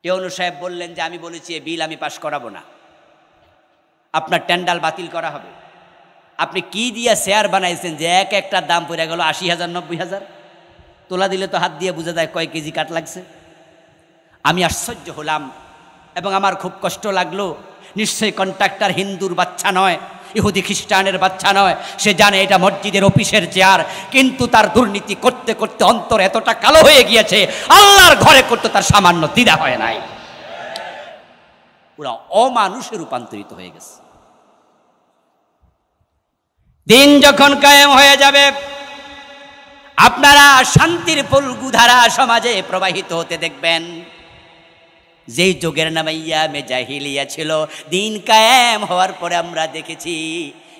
টেওনো সাহেব বললেন যে আমি বলেছি এই বিল আমি পাস করাবো না, আপনার টেন্ডার বাতিল করা হবে। আপনি কি দিয়ে চেয়ার বানাইছেন যে এক একটার দাম পড়ে গেল 80,000 90,000? তোলা দিলে তো হাত দিয়ে বোঝা যায় কয় কেজি কাঠ লাগছে। আমি আশ্চর্য হলাম এবং আমার খুব কষ্ট লাগলো। নিশ্চয়ই কন্ট্রাক্টর হিন্দুর বাচ্চা নয়, ইহুদি খ্রিস্টানের বাচ্চা নয়, সে জানে এটা মসজিদের অফিসের চেয়ার, কিন্তু তার দুর্নীতি করতে করতে অন্তর এতটা কালো হয়ে গিয়েছে, আল্লাহর ঘরে করতে তার সামান্য দ্বিধা হয় নাই। ওরা অমানুষে রূপান্তরিত হয়ে গেছে। দিন যখন কায়েম হয়ে যাবে, আপনারা শান্তির ফলগুধারা সমাজে প্রবাহিত হতে দেখবেন। যেই যুগের নামে ইয়ামে জাহিলিয়া ছিল, দিন কায়েম হওয়ার পরে আমরা দেখেছি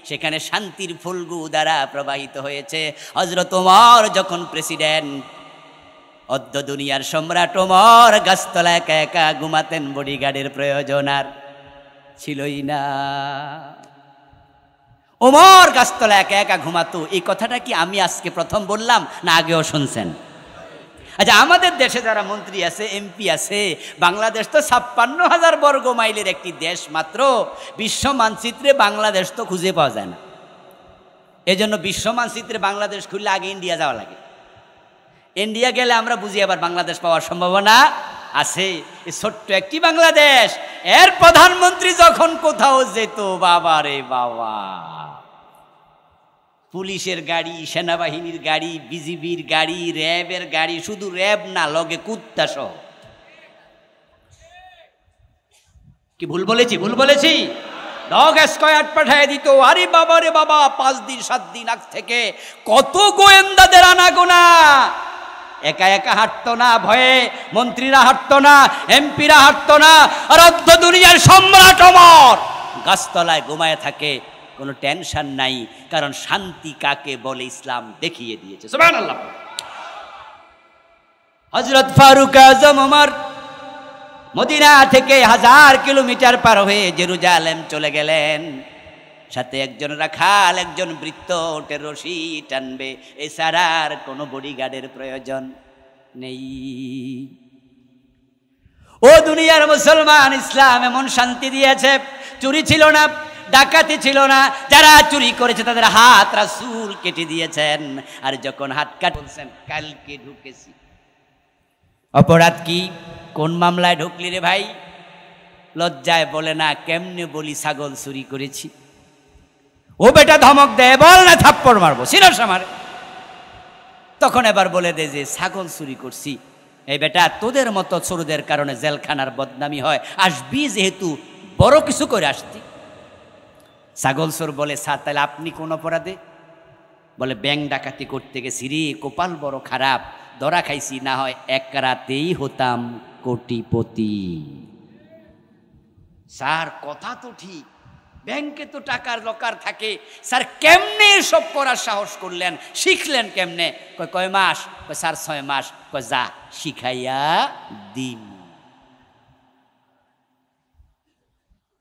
সেখানে শান্তির ফুলগু দ্বারা প্রবাহিত হয়েছে। হযরত ওমর যখন প্রেসিডেন্ট, অদ্য দুনিয়ার সম্রাট ওমর গাছতলা একা একা ঘুমাতেন, বডিগার্ডের প্রয়োজন আর ছিলই না। ওমর গাছতলা একা একা ঘুমাতো, এই কথাটা কি আমি আজকে প্রথম বললাম না আগেও শুনছেন? আচ্ছা, আমাদের দেশে যারা মন্ত্রী আছে, এমপি আছে, বাংলাদেশ তো 56,000 বর্গ মাইলের একটি দেশ মাত্র, বিশ্ব মানচিত্রে বাংলাদেশ তো খুঁজে পাওয়া যায় না। এজন্য বিশ্ব মানচিত্রে বাংলাদেশ খুললে আগে ইন্ডিয়া যাওয়া লাগে। ইন্ডিয়া গেলে আমরা বুঝি আবার বাংলাদেশ পাওয়ার সম্ভাবনা আছে। এই ছোট্ট একটি বাংলাদেশ, এর প্রধানমন্ত্রী যখন কোথাও যেত, বাবা রে বাবা, পুলিশের গাড়ি, সেনাবাহিনীর গাড়ি, বিজিবির গাড়ি, র্যাবের গাড়ি, শুধু র্যাব না, লগে কুত্তা সহ। কি ভুল বলেছি? ভুল বলেছি? ডগ স্কোয়াড পাঠিয়ে দিত। আরে বাবা রে বাবা, 5 দিন 7 দিন আগ থেকে কত গোয়েন্দাদের আনাগোনা। একা একা হাঁটতো না ভয়ে, মন্ত্রীরা হাঁটতো না, এমপিরা হাঁটতো না, আর অর্ধ দুনিয়ার সম্রাট ওমর গাছতলায় ঘুমায় থাকে, কোনো টেনশন নাই, কারণ শান্তি কাকে বলে ইসলাম দেখিয়ে দিয়েছে। সুবহানাল্লাহ। হযরত ফারুক আজম ওমর মদিনা থেকে 1000 কিলোমিটার পার হয়ে জেরুজালেম চলে গেলেন। সাথে একজন রাখাল, একজন বৃত্ত ওটের রশি টানবে, এছাড়া আর কোনো বডিগার্ডের প্রয়োজন নেই। ও দুনিয়ার মুসলমান, ইসলাম এমন শান্তি দিয়েছে, চুরি ছিল না, ডাকাতি ছিল না, যারা চুরি করেছে তাদের হাত রাসূল কেটে দিয়েছেন। আর যখন হাত কাটছেন, কালকে ঢুকেছি। অপরাধ কি? কোন মামলায় ঢুকলি রে ভাই? লজ্জায় বলে না, কেমনে বলি ছাগল চুরি করেছি? ও বেটা ধমক দেয়, বল না থাপ্পড় মারবো, সিনাস আমার। তখন এবার বলে দে যে ছাগল চুরি করছি। এই বেটা, তোদের মতো ছোটদের কারণে জেলখানার বদনামি হয়, আসবি যেহেতু বড় কিছু করে আসতি। ছাগল চোর বলে, স্যার তাহলে আপনি কোন অপরাধে? বলে, ব্যাংক ডাকাতি করতে গেছি রে, কপাল বড় খারাপ, ধরা খাইছি, না হয় এক রাতেই হতাম কোটিপতি। স্যার কথা তো ঠিক, ব্যাংকে তো টাকার লকার থাকে, স্যার কেমনে সব করার সাহস করলেন, শিখলেন কেমনে? কয় মাস? স্যার 6 মাস। যা শিখাইয়া দিন।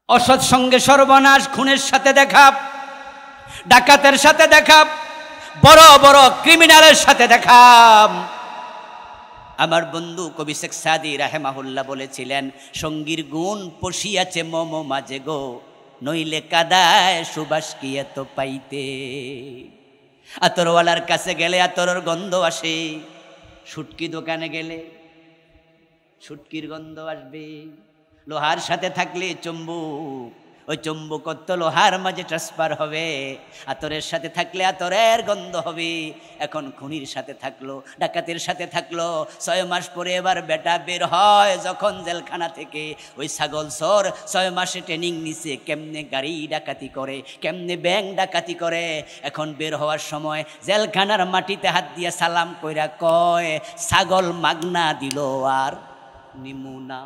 অসৎ সঙ্গে সর্বনাশ, খুনের সাথে দেখা, ডাকাতের সাথে দেখা, বড় বড় ক্রিমিনালের সাথে দেখা। আমার বন্ধু কবি শেখ সাদি রাহেমাহুল্লাহ বলেছিলেন, সঙ্গীর গুণ পশিয়াছে মম মাঝে গো, নইলে কাদায় সুবাস কি এত পাইতে। আতরওয়ালার কাছে গেলে আতরের গন্ধ আসে, শুটকি দোকানে গেলে শুটকির গন্ধ আসবে। লোহার সাথে থাকলে চুম্বুক, ওই চুম্বক তো লোহার মাঝে ট্রান্সফার হবে। আতরের সাথে থাকলে আতরের গন্ধ হবে। এখন খুনির সাথে থাকলো, ডাকাতের সাথে থাকলো, 6 মাস পরে এবার বেটা বের হয় যখন জেলখানা থেকে। ওই ছাগল চোর 6 মাসে ট্রেনিং নিছে কেমনে গাড়ি ডাকাতি করে, কেমনে ব্যাংক ডাকাতি করে। এখন বের হওয়ার সময় জেলখানার মাটিতে হাত দিয়ে সালাম কইরা কয়, ছাগল মাগনা দিল আর নিমুনা।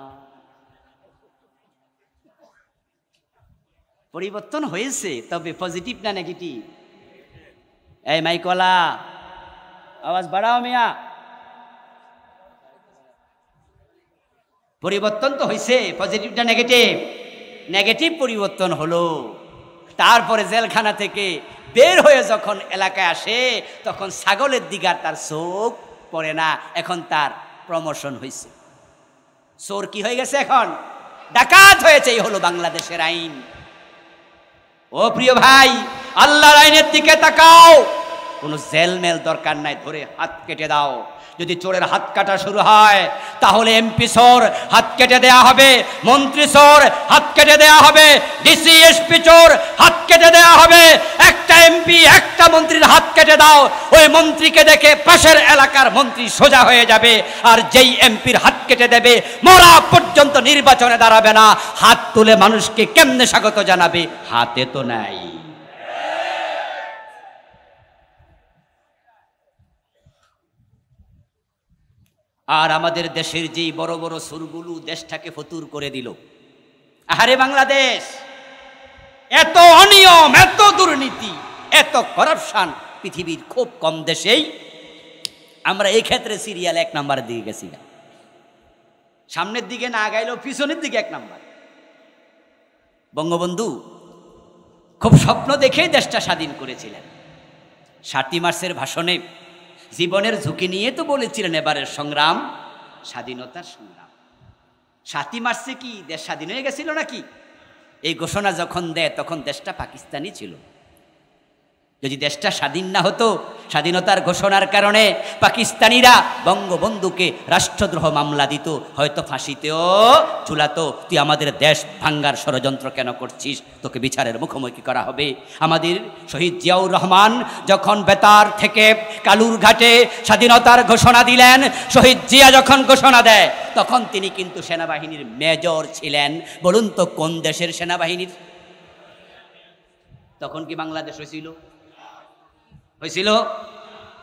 পরিবর্তন হয়েছে, তবে পজিটিভ না নেগেটিভ? এই মাইকলা আওয়াজ বাড়াও মিয়া। পরিবর্তন তো হয়েছে, পজিটিভ না নেগেটিভ? নেগেটিভ পরিবর্তন হলো। তারপরে জেলখানা থেকে বের হয়ে যখন এলাকায় আসে তখন ছাগলের দিকে আর তার চোখ পড়ে না, এখন তার প্রমোশন হয়েছে। চোর কি হয়ে গেছে? এখন ডাকাত হয়েছে। এই হলো বাংলাদেশের আইন। ও প্রিয় ভাই, আল্লাহর আইনের দিকে তাকাও। কোনো জেলমেল দরকার নাই, ধরে হাত কেটে দাও। যদি চোরের হাত কাটা শুরু হয় তাহলে এমপি চোর হাত কেটে দেয়া হবে, মন্ত্রী চোর হাত কেটে দেয়া হবে, ডিসি এসপি চোর হাত কেটে দেয়া হবে। একটা এমপি একটা মন্ত্রীর হাত কেটে দাও, ওই মন্ত্রীকে দেখে পাশের এলাকার মন্ত্রী সোজা হয়ে যাবে। আর যেই এমপির হাত কেটে দেবে মরা পর্যন্ত নির্বাচনে দাঁড়াবে না। হাত তুলে মানুষকে কেমনে স্বাগত জানাবে? হাতে তো নাই। আর আমাদের দেশের যেই বড় বড় সুরগুলো দেশটাকে ফতুর করে দিল। আরে বাংলাদেশ, এত অনিয়ম, এত দুর্নীতি, এত করাপশন পৃথিবীর খুব কম দেশেই। আমরা এই ক্ষেত্রে সিরিয়াল 1 নম্বরের দিকে গেছি, সামনের দিকে না গাইলেও পিছনের দিকে 1 নম্বর। বঙ্গবন্ধু খুব স্বপ্ন দেখেই দেশটা স্বাধীন করেছিলেন। 7ই মার্চের ভাষণে জীবনের ঝুঁকি নিয়ে তো বলেছিলেন এবারের সংগ্রাম স্বাধীনতার সংগ্রাম। 7ই মার্চে কি দেশ স্বাধীন হয়ে গেছিল নাকি? এই ঘোষণা যখন দেয় তখন দেশটা পাকিস্তানি ছিল। যদি দেশটা স্বাধীন না হতো, স্বাধীনতার ঘোষণার কারণে পাকিস্তানিরা বঙ্গবন্ধুকে রাষ্ট্রদ্রোহ মামলা দিত, হয়তো ফাঁসিতেও ঝুলাতো। তুই আমাদের দেশ ভাঙ্গার ষড়যন্ত্র কেন করছিস? তোকে বিচারের মুখোমুখি করা হবে। আমাদের শহীদ জিয়াউর রহমান যখন বেতার থেকে কালুরঘাটে স্বাধীনতার ঘোষণা দিলেন, শহীদ জিয়া যখন ঘোষণা দেয় তখন তিনি কিন্তু সেনাবাহিনীর মেজর ছিলেন। বলুন তো কোন দেশের সেনাবাহিনীর? তখন কি বাংলাদেশ হয়েছিল? হয়েছিল?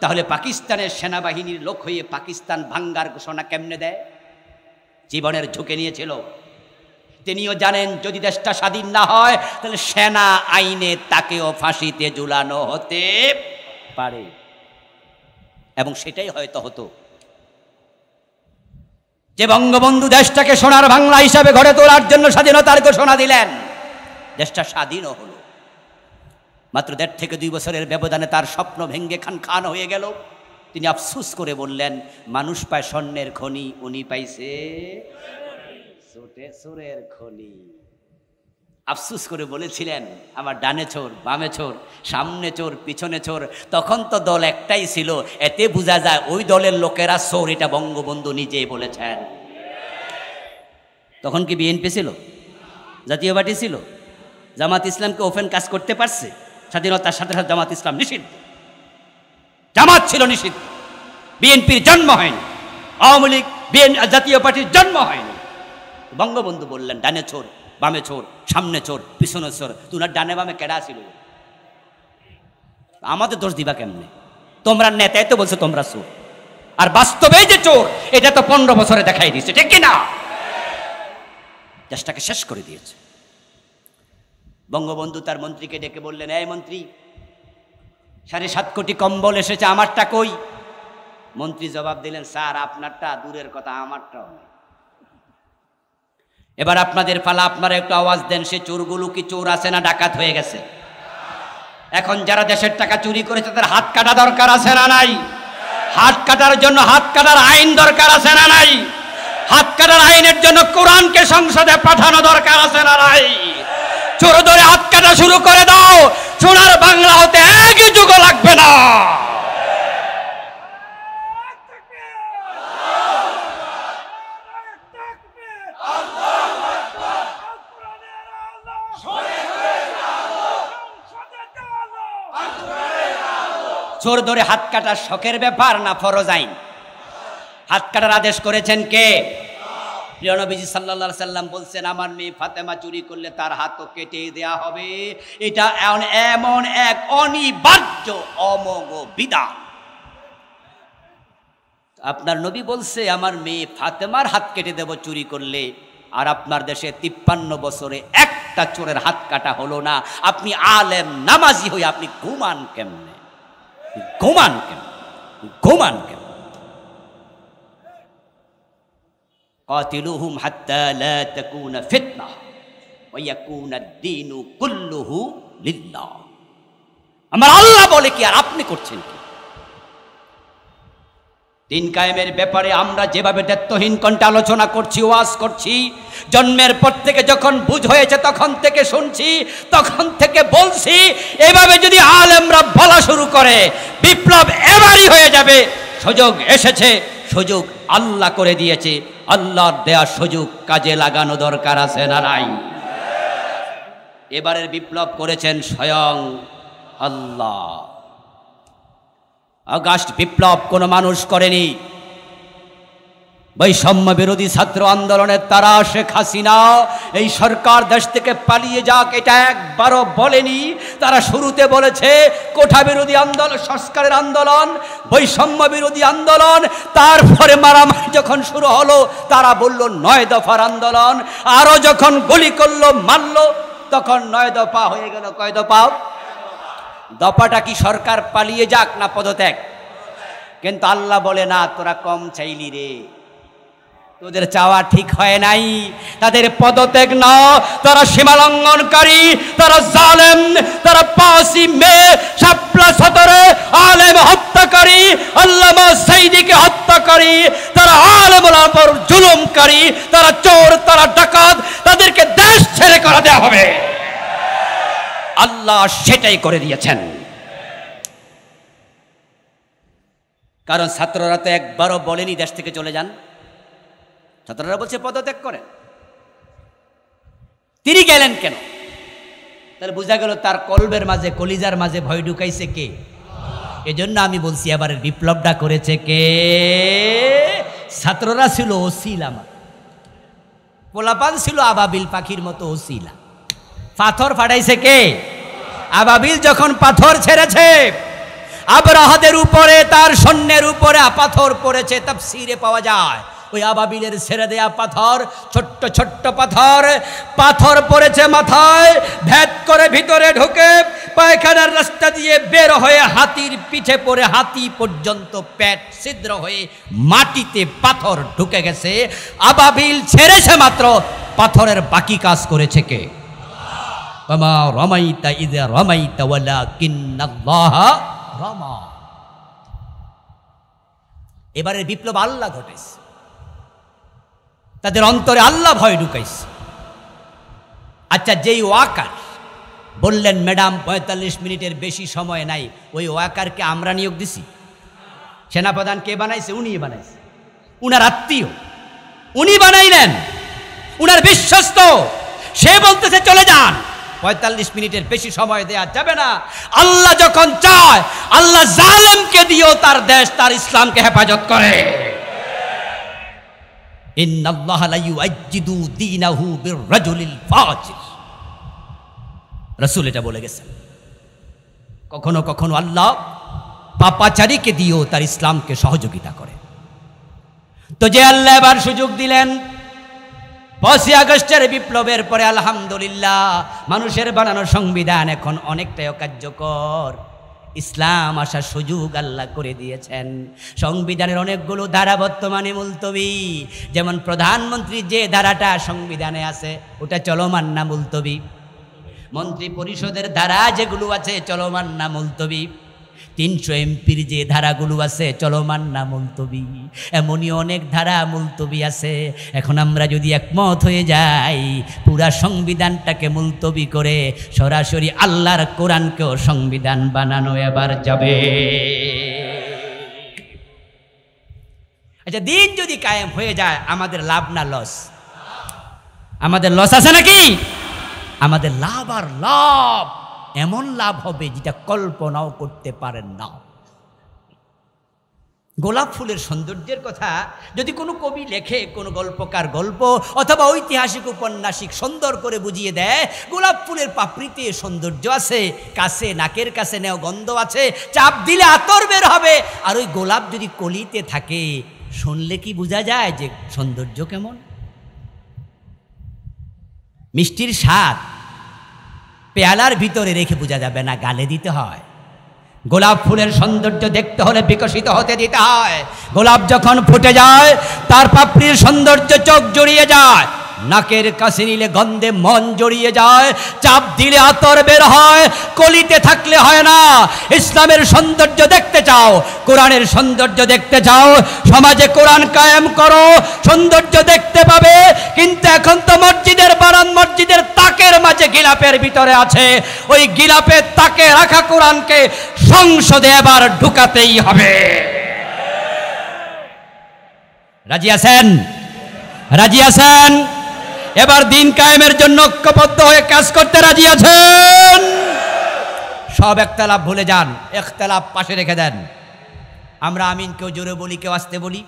তাহলে পাকিস্তানের সেনাবাহিনীর লোক হয়ে পাকিস্তান ভাঙ্গার ঘোষণা কেমনে দেয়? জীবনের ঝুঁকে নিয়েছিল। তিনিও জানেন যদি দেশটা স্বাধীন না হয় তাহলে সেনা আইনে তাকেও ফাঁসিতে ঝুলানো হতে পারে, এবং সেটাই হয়তো হতো। যে বঙ্গবন্ধু দেশটাকে সোনার বাংলা হিসাবে গড়ে তোলার জন্য স্বাধীনতার ঘোষণা দিলেন, দেশটা স্বাধীনও হলো। মাত্র 1.5 থেকে 2 বছরের ব্যবধানে তার স্বপ্ন ভেঙ্গে খান খান হয়ে গেল। তিনি আফসোস করে বললেন, মানুষ পায় স্বর্ণের খনি, উনি পাইছে চোরের খনি। আফসোস করে বলেছিলেন, আমার ডানে চোর, বামে চোর, সামনে চোর, পিছনে চোর। তখন তো দল একটাই ছিল, এতে বোঝা যায় ওই দলের লোকেরা চোর। এটা বঙ্গবন্ধু নিজেই বলেছেন। তখন কি বিএনপি ছিল? জাতীয় পার্টি ছিল? জামাত ইসলামকে ওপেন কাজ করতে পারছে? স্বাধীনতার সাথে সাথে জামাত ইসলাম নিষিদ্ধ, জামাত ছিল নিষিদ্ধ। বিএনপির জন্ম হয়নি, আওয়ামী লীগ জাতীয় পার্টির জন্ম হয়নি। বঙ্গবন্ধু বললেন, ডানে চোর, বামে চোর, সামনে চোর, পিছনে চোর। তোমার ডানে বামে কেডা ছিল? আমাদের দোষ দিবা কেমনে? তোমরা নেতাই তো বলছো তোমরা চোর, আর বাস্তবে যে চোর এটা তো 15 বছরে দেখাই দিচ্ছে, ঠিক কিনা? দেশটাকে শেষ করে দিয়েছে। বঙ্গবন্ধু তার মন্ত্রীকে ডেকে বললেন, এই মন্ত্রী, 7.5 কোটি কম্বল এসেছে, আমারটা কই? মন্ত্রী জবাব দিলেন, স্যার আপনারটা দূরের কথা, আমারটাও নেই। এবার আপনাদের পালা, আপনারা একটু আওয়াজ দেন, সে চোরগুলো কি চোর আছে না ডাকাত হয়ে গেছে? এখন যারা দেশের টাকা চুরি করেছে তাদের হাত কাটা দরকার আছে না নাই? হাত কাটার জন্য হাত কাটার আইন দরকার আছে না নাই? হাত কাটার আইনের জন্য কোরআনকে সংসদে পাঠানো দরকার আছে না নাই? চোর ধরে হাত কাটা শুরু করে দাও, সোনার বাংলা হতে এক যুগ লাগবে না। চোর ধরে হাত কাটা শখের ব্যাপার না ফরজ আইন? হাত কাটার আদেশ করেছেন কে? প্রিয় নবীজি সাল্লাল্লাহু আলাইহি সাল্লাম বলছেন, আমার মেয়ে ফাতেমা চুরি করলে তার হাতও কেটে দেয়া হবে। এটা এমন এক অনিবার্য অমোঘ বিধান। আপনার নবী বলছে আমার মেয়ে ফাতেমার হাত কেটে দেব চুরি করলে, আর আপনার দেশে 53 বছরে একটা চোরের হাত কাটা হলো না। আপনি আলেম নামাজি হয়ে আপনি ঘুমান কেমনে? ঘুমান কেন? ঘুমান কেন? কাতিলুহুম হাত্তা লা তাকুনা ফিতনাহ ওয়া ইয়াকুনা আদ-দীনু কুল্লুহু লিল্লাহ। আমার আল্লাহ বলে কি আর আপনি করছেন কি? দিন কায়েমের ব্যাপারে আমরা যেভাবে দায়িত্বহীন কণ্ঠে আলোচনা করছি, ওয়াজ করছি, জন্মের পর থেকে যখন বুঝ হয়েছে তখন থেকে শুনছি, তখন থেকে বলছি, এভাবে যদি আলেমরা বলা শুরু করে বিপ্লব এবারই হয়ে যাবে। সুযোগ এসেছে, সুযোগ আল্লাহ করে দিয়েছে, আল্লাহর দেয়া সুযোগ কাজে লাগানো দরকার আছে না নাই? এবারের বিপ্লব করেছেন স্বয়ং আল্লাহ। আগস্ট বিপ্লব কোনো মানুষ করেনি। বৈষম্য বিরোধী ছাত্র আন্দোলনের তারা শেখ হাসিনা এই সরকার দেশ থেকে পালিয়ে যাক এটা একবারও বলেনি। তারা শুরুতে বলেছে কোঠা বিরোধী আন্দোলন, সংস্কারের আন্দোলন, বৈষম্য বিরোধী আন্দোলন। তারপরে মারামারি যখন শুরু হলো তারা বলল 9 দফার আন্দোলন। আরো যখন গুলি করলো মারলো তখন 9 দফা হয়ে গেল কয় দফা? দফাটা কি সরকার পালিয়ে যাক না পদত্যাগ? কিন্তু আল্লাহ বলে না, তোরা কম চাইলি রে, তোদের চাওয়া ঠিক হয় নাই, তাদের পদত্যাগ না, তারা সীমালঙ্ঘনকারী, তারা জালেম, তারা 5 মে শাপলা সদরে আলেম হত্যাকারী, আল্লামা সাইদিকে হত্যাকারী, তারা আলেমের উপর জুলুমকারী, তারা চোর, তারা ডাকাত, তাদেরকে দেশ ছেড়ে করে দেওয়া হবে। আল্লাহ সেটাই করে দিয়েছেন। কারণ ছাত্ররা তো একবারও বলেনি দেশ থেকে চলে যান। ছাত্ররা বলছে পদত্যাগ করেন। তিনি গেলেন কেন? তাহলে বোঝা গেল তার কলবের মাঝে, কলিজার মাঝে ভয় ঢুকাইছে কে? এজন্য আমি বলছি এবারের বিপ্লবটা করেছে কে? ছাত্ররা ছিল ওসিলা, পোলাপান ছিল আবাবিল পাখির মতো ওসিলা। পাথর ফাটাইছে কে? আবাবিল যখন পাথর ছেড়েছে, আবরাহাদের উপরে, তার সৈন্যের উপরে পাথর পড়েছে, তাফসীরে পাওয়া যায়। ওই আবাবিলের ছেড়ে দেয়া পাথর, ছোট্ট ছোট্ট পাথর, পাথর পড়েছে মাথায়, ভেদ করে ভিতরে ঢুকে পায়খানার রাস্তা দিয়ে বের হয়ে হাতির পিঠে পড়ে হাতি পর্যন্ত পেট ছিদ্র হয়ে মাটিতে পাথর ঢুকে গেছে। আবাবিল ছেড়েছে মাত্র, পাথরের বাকি কাজ করেছে কে? ওমা রামাইতা ইযা রামাইতা ওয়ালাকিন্নাল্লাহ রামা। এবারে বিপ্লব আল্লাহ ঘটেছে, তাদের অন্তরে আল্লাহ ভয় ঢুকাইছে। আচ্ছা, যেই ওয়াকার বললেন ম্যাডাম 45 মিনিটের বেশি সময় নাই, ওই ওয়াকারকে আমরা নিয়োগ দিছি? সেনাপ্রধান কে বানাইছে? উনি বানাইছে, উনার আত্মীয়, উনি বানাইলেন, উনার বিশ্বস্ত। সে বলতেছে চলে যান, 45 মিনিটের বেশি সময় দেয়া যাবে না। আল্লাহ যখন চায়, আল্লাহ জালেমকে দিয়েও তার দেশ, তার ইসলামকে হেফাজত করে। ইন্নাল্লাহা লা ইউআজ্জিদু দীনাহু বিররাজুলিল ফাজির, রাসূল এটা বলে গেছেন। কখনো কখনো আল্লাহ পাপাচারীকে দিয়েও তার ইসলামকে সহযোগিতা করে। তো যে আল্লাহ এবার সুযোগ দিলেন 5ই আগস্টের বিপ্লবের পরে, আলহামদুলিল্লাহ মানুষের বানানো সংবিধান এখন অনেকটাই কার্যকর। ইসলাম আসার সুযোগ আল্লাহ করে দিয়েছেন। সংবিধানের অনেকগুলো ধারা বর্তমানে মুলতবি, যেমন প্রধানমন্ত্রীর যে ধারাটা সংবিধানে আছে ওটা চলমান না মুলতবি? মন্ত্রী পরিষদের ধারা যেগুলো আছে চলমান না মুলতবি, 300 এমপির যে ধারাগুলো আছে চলমান না মুলতবি, এমনই অনেক ধারা মুলতবি আছে। এখন আমরা যদি একমত হয়ে যাই, পুরা সংবিধানটাকে মুলতবি করে সরাসরি আল্লাহর কোরআনকেও সংবিধান বানানো এবার যাবে। আচ্ছা, দিন যদি কায়েম হয়ে যায় আমাদের লাভ না লস? আমাদের লস আছে নাকি? আমাদের লাভ আর লাভ, এমন লাভ হবে যেটা কল্পনাও করতে পারেন না। গোলাপ ফুলের সৌন্দর্যের কথা যদি কোনো কবি লেখে, কোনো গল্পকার গল্প অথবা ঐতিহাসিক উপন্যাসিক সুন্দর করে বুঝিয়ে দেয়, গোলাপ ফুলের পাপড়িতে সৌন্দর্য আছে, কাছে নাকের কাছে নেও গন্ধ আছে, চাপ দিলে আতর বের হবে। আর ওই গোলাপ যদি কলিতে থাকে, শুনলে কি বোঝা যায় যে সৌন্দর্য কেমন? মিষ্টির স্বাদ পেয়ালার ভিতরে রেখে বোঝা যাবে না, গালে দিতে হয়। গোলাপ ফুলের সৌন্দর্য দেখতে হলে বিকশিত হতে দিতে হয়। গোলাপ যখন ফুটে যায় তার পাপড়ির সৌন্দর্য চোখ জড়িয়ে যায়, নাকের কাছে নিলে গন্ধে মন জড়িয়ে যায়, চাপ দিলে আতর বের হয়, কলিতে থাকলে হয় না। ইসলামের সৌন্দর্য দেখতে চাও, কোরআনের সৌন্দর্য দেখতে চাও, সমাজে কোরআন কায়েম করো, সৌন্দর্য দেখতে পাবে। কিন্তু এখন তো মসজিদের বারান, মসজিদের তাকের মাঝে গিলাপের ভিতরে আছে, ওই গিলাপের তাকে রাখা কোরআনকে সংসদে এবার ঢুকাতেই হবে। রাজি আছেন? রাজি আছেন? এবার দিন কায়েমের জন্য ঐক্যবদ্ধ হয়ে কাজ করতে রাজি আছেন? সব একতলাপ ভুলে যান, একতলাপ পাশে রেখে দেন। আমরা আমিন কেউ জোরে বলি, কেউ আস্তে বলি,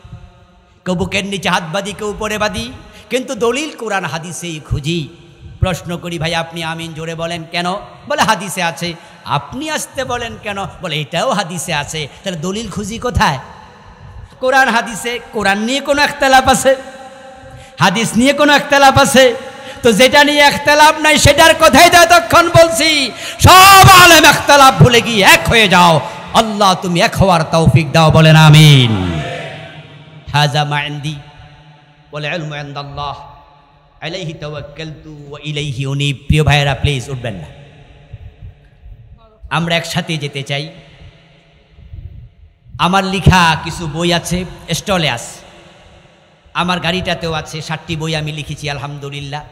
কেউ বুকের নিচে হাত বাঁধি, কেউ উপরে বাঁধি, কিন্তু দলিল কোরআন হাদিসেই খুঁজি। প্রশ্ন করি, ভাই আপনি আমিন জোরে বলেন কেন? বলে হাদিসে আছে। আপনি আস্তে বলেন কেন? বলে এটাও হাদিসে আছে। তাহলে দলিল খুঁজি কোথায়? কোরআন হাদিসে। কোরআন নিয়ে কোনো একতলাপ আছে? হাদিস নিয়ে কোনো একতলাপ আছে? তো যেটা নিয়ে একতলাপ নাই সেটার কথাই তো এতক্ষণ বলছি। সব আলেম একতলাপ ভুলে গিয়ে এক হয়ে যাও। আল্লাহ তুমি এক হওয়ার তৌফিক দাও, বলেন আমিন। হাযা মা ইনদি ওয়াল ইলমু ইনদাল্লাহ আলাইহি তাওয়াক্কালতু ওয়া ইলাইহি উনীব। প্রিয় ভাইয়েরা, প্লিজ উঠবেন না, আমরা একসাথে যেতে চাই। আমার লেখা কিছু বই আছে, স্টলে আছে, আমার গাড়িটাতেও আছে, 7টি বই আমি লিখেছি আলহামদুলিল্লাহ।